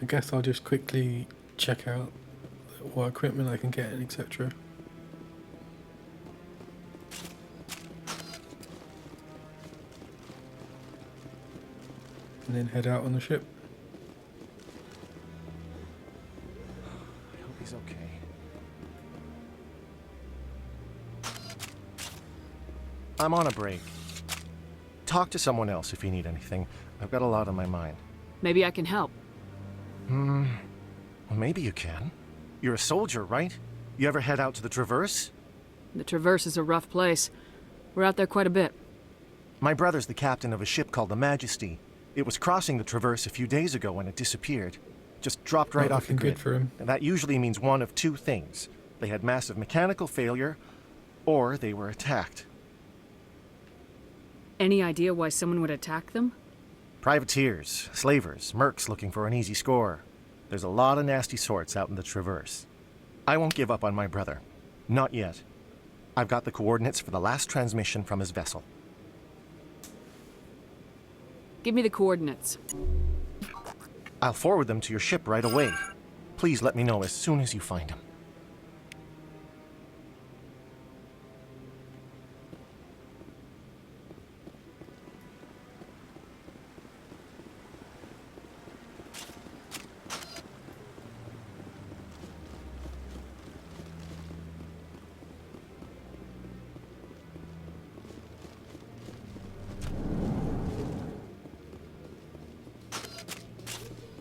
I guess I'll just quickly check out what equipment I can get, etc. And then head out on the ship. I hope he's okay. I'm on a break. Talk to someone else if you need anything. I've got a lot on my mind. Maybe I can help. Well, maybe you can. You're a soldier, right? You ever head out to the Traverse? The Traverse is a rough place. We're out there quite a bit. My brother's the captain of a ship called the Majesty. It was crossing the Traverse a few days ago when it disappeared. Just dropped right off the looking grid. good for him. And that usually means one of two things. They had massive mechanical failure, or they were attacked. Any idea why someone would attack them? Privateers, slavers, mercs looking for an easy score. There's a lot of nasty sorts out in the Traverse. I won't give up on my brother. Not yet. I've got the coordinates for the last transmission from his vessel. Give me the coordinates. I'll forward them to your ship right away. Please let me know as soon as you find him.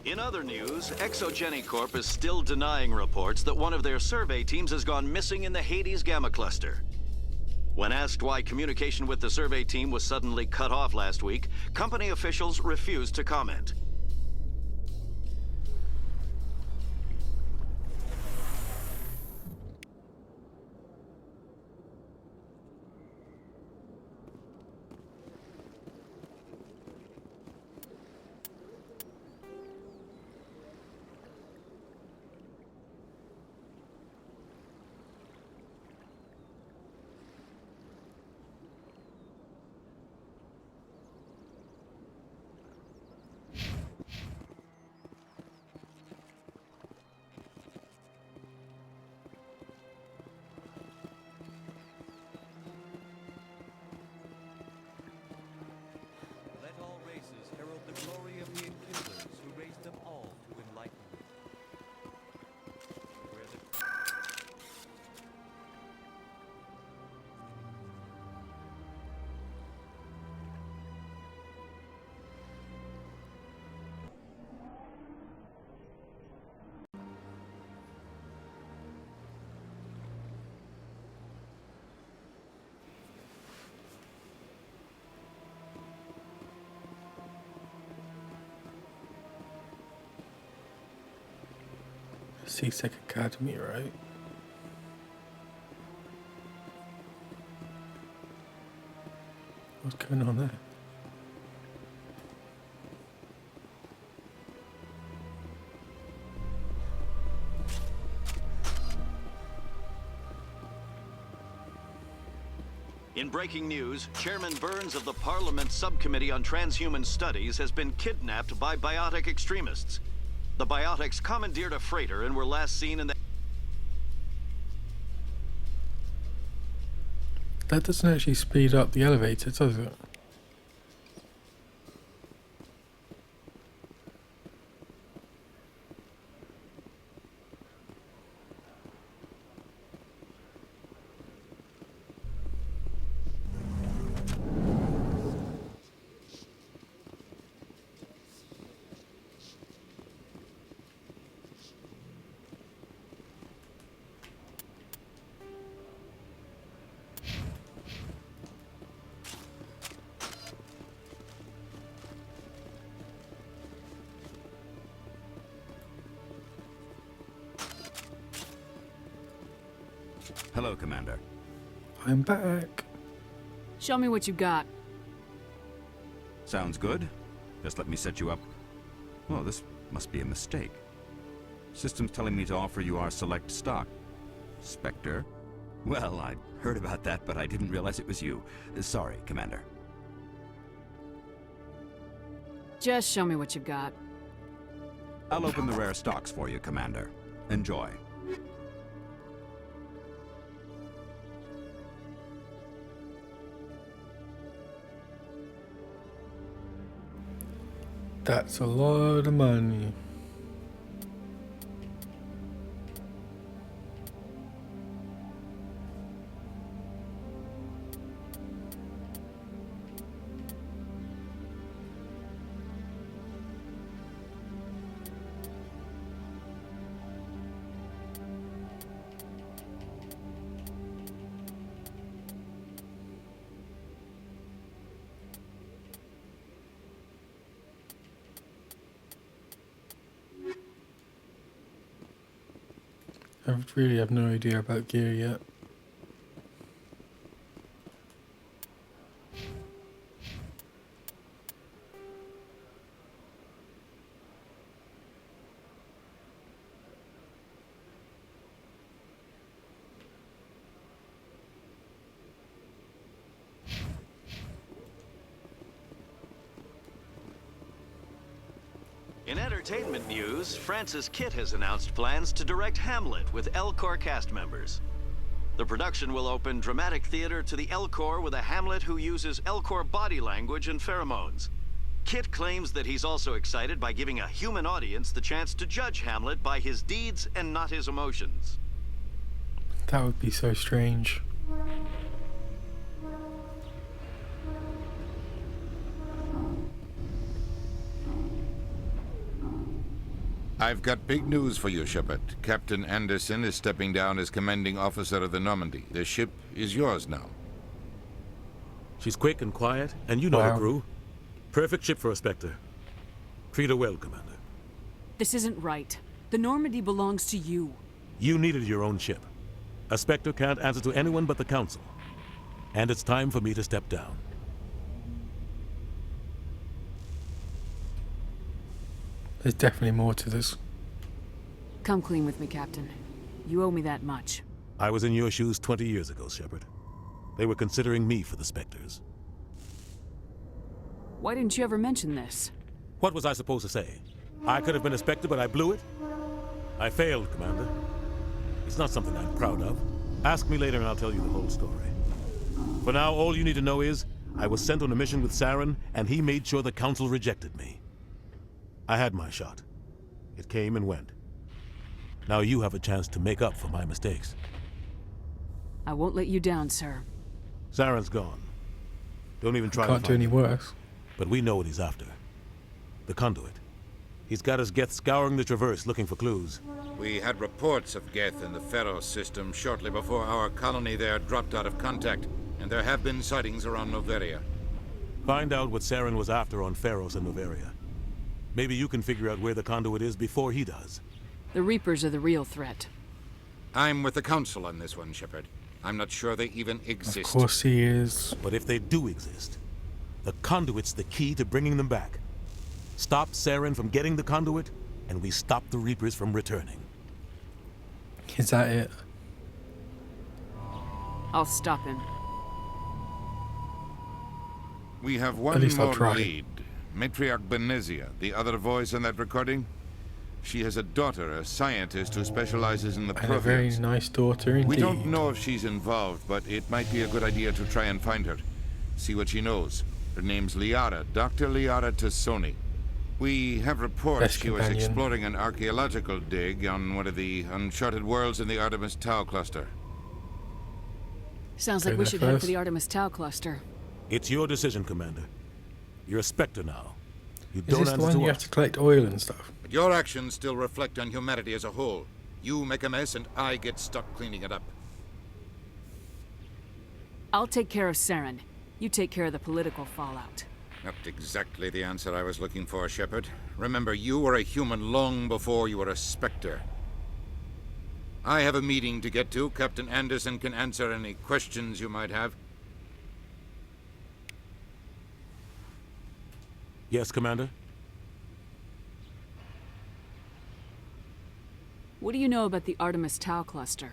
In other news, Exogeny Corp is still denying reports that one of their survey teams has gone missing in the Hades Gamma Cluster. When asked why communication with the survey team was suddenly cut off last week, company officials refused to comment. Let all races herald the glory of the Enkindlers who raised them all to enlightenment. Where the C-Sec Academy, right? What's going on there? In breaking news, Chairman Burns of the Parliament Subcommittee on Transhuman Studies has been kidnapped by biotic extremists. The biotics commandeered a freighter and were last seen in the... That doesn't actually speed up the elevator, does it? Hello, Commander. I'm back. Show me what you got. Sounds good. Just let me set you up. Oh, this must be a mistake. System's telling me to offer you our select stock. Spectre? Well, I heard about that, but I didn't realize it was you. Sorry, Commander. Just show me what you got. I'll open the rare stocks for you, Commander. Enjoy. That's a lot of money. I really have no idea about gear yet. In entertainment news, Francis Kitt has announced plans to direct Hamlet with El Corps cast members. The production will open dramatic theater to the El Corps with a Hamlet who uses El Corps body language and pheromones. Kitt claims that he's also excited by giving a human audience the chance to judge Hamlet by his deeds and not his emotions. That would be so strange. I've got big news for you, Shepard. Captain Anderson is stepping down as commanding officer of the Normandy. The ship is yours now. She's quick and quiet, and you know her crew. Perfect ship for a Spectre. Treat her well, Commander. This isn't right. The Normandy belongs to you. You needed your own ship. A Spectre can't answer to anyone but the Council. And it's time for me to step down. There's definitely more to this. Come clean with me, Captain. You owe me that much. I was in your shoes 20 years ago, Shepard. They were considering me for the Spectres. Why didn't you ever mention this? What was I supposed to say? I could have been a Spectre, but I blew it? I failed, Commander. It's not something I'm proud of. Ask me later and I'll tell you the whole story. For now, all you need to know is, I was sent on a mission with Saren, and he made sure the Council rejected me. I had my shot. It came and went. Now you have a chance to make up for my mistakes. I won't let you down, sir. Saren's gone. Don't even try to Can't do find any him. worse. But we know what he's after. The conduit. He's got his Geth scouring the Traverse looking for clues. We had reports of Geth in the Pharos system shortly before our colony there dropped out of contact, and there have been sightings around Noveria. Find out what Saren was after on Pharos and Noveria. Maybe you can figure out where the conduit is before he does. The Reapers are the real threat. I'm with the Council on this one, Shepard. I'm not sure they even exist. Of course he is. But if they do exist, the conduit's the key to bringing them back. Stop Saren from getting the conduit, and we stop the Reapers from returning. Is that it? I'll stop him. We have At one least I'll more try. lead. Matriarch Benezia, the other voice in that recording. She has a daughter, a scientist who specializes in the And a very Protheans. nice daughter indeed. We don't know if she's involved, but it might be a good idea to try and find her. See what she knows. Her name's Liara, Dr. Liara Tassoni. We have reports Best she was companion. exploring an archaeological dig on one of the uncharted worlds in the Artemis Tau cluster. Sounds Go like we there should head first. for the Artemis Tau cluster. It's your decision, Commander. You're a Spectre now. You Is don't this the answer one to you have us. to collect oil and stuff? But your actions still reflect on humanity as a whole. You make a mess and I get stuck cleaning it up. I'll take care of Saren. You take care of the political fallout. Not exactly the answer I was looking for, Shepard. Remember, you were a human long before you were a Spectre. I have a meeting to get to. Captain Anderson can answer any questions you might have. Yes, Commander? What do you know about the Artemis Tau cluster?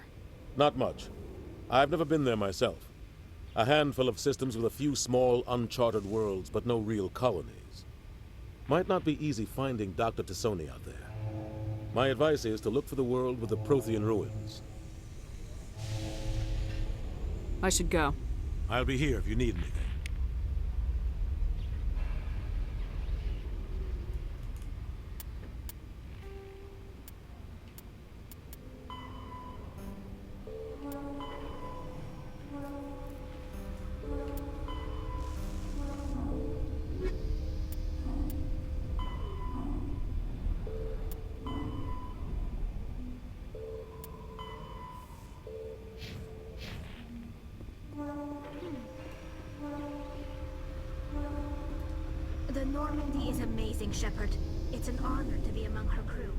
Not much. I've never been there myself. A handful of systems with a few small, uncharted worlds, but no real colonies. Might not be easy finding Dr. Tassoni out there. My advice is to look for the world with the Prothean ruins. I should go. I'll be here if you need anything. The Normandy is amazing, Shepard. It's an honor to be among her crew.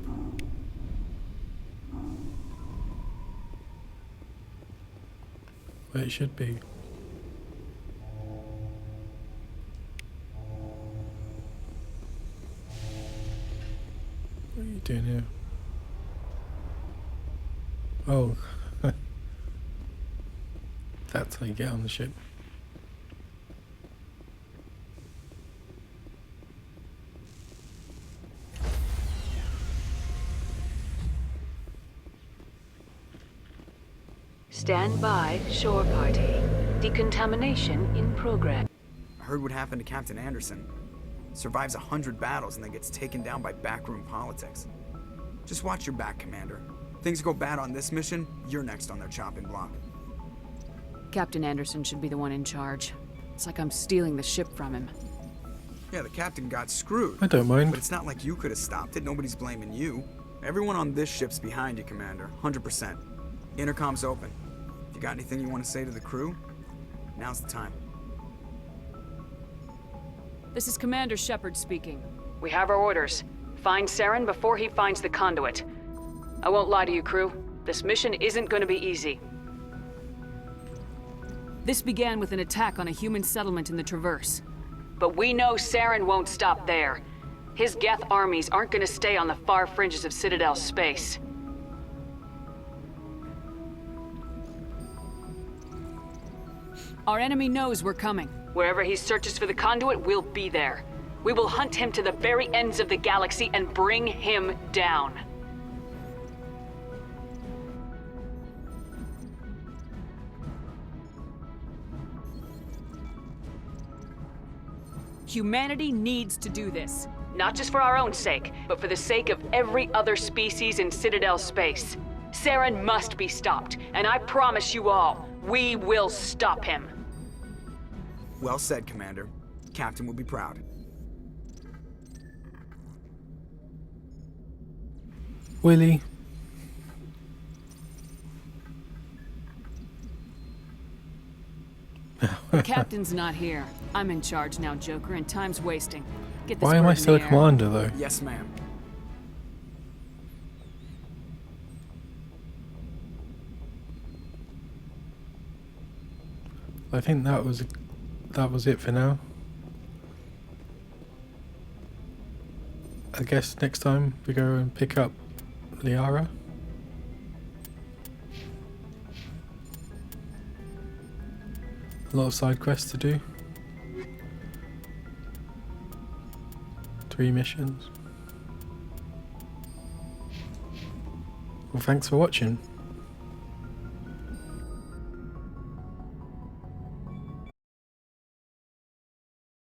Well, it should be. What are you doing here? Oh. That's how you get on the ship. Stand by, shore party. Decontamination in progress. I heard what happened to Captain Anderson. Survives 100 battles and then gets taken down by backroom politics. Just watch your back, Commander. Things go bad on this mission, you're next on their chopping block. Captain Anderson should be the one in charge. It's like I'm stealing the ship from him. Yeah, the captain got screwed. I don't mind. But it's not like you could have stopped it. Nobody's blaming you. Everyone on this ship's behind you, Commander. 100%. Intercom's open. If you got anything you want to say to the crew, now's the time. This is Commander Shepard speaking. We have our orders. Find Saren before he finds the conduit. I won't lie to you, crew. This mission isn't going to be easy. This began with an attack on a human settlement in the Traverse. But we know Saren won't stop there. His Geth armies aren't going to stay on the far fringes of Citadel space. Our enemy knows we're coming. Wherever he searches for the conduit, we'll be there. We will hunt him to the very ends of the galaxy and bring him down. Humanity needs to do this. Not just for our own sake, but for the sake of every other species in Citadel space. Saren must be stopped, and I promise you all, we will stop him. Well said, Commander. Captain will be proud. Willie. The captain's not here. I'm in charge now, Joker, and time's wasting. Get this Why am I bird in still a the air. commander, though? Yes, ma'am. I think that was it for now. I guess next time we go and pick up Liara. A lot of side quests to do. 3 missions. Well, thanks for watching.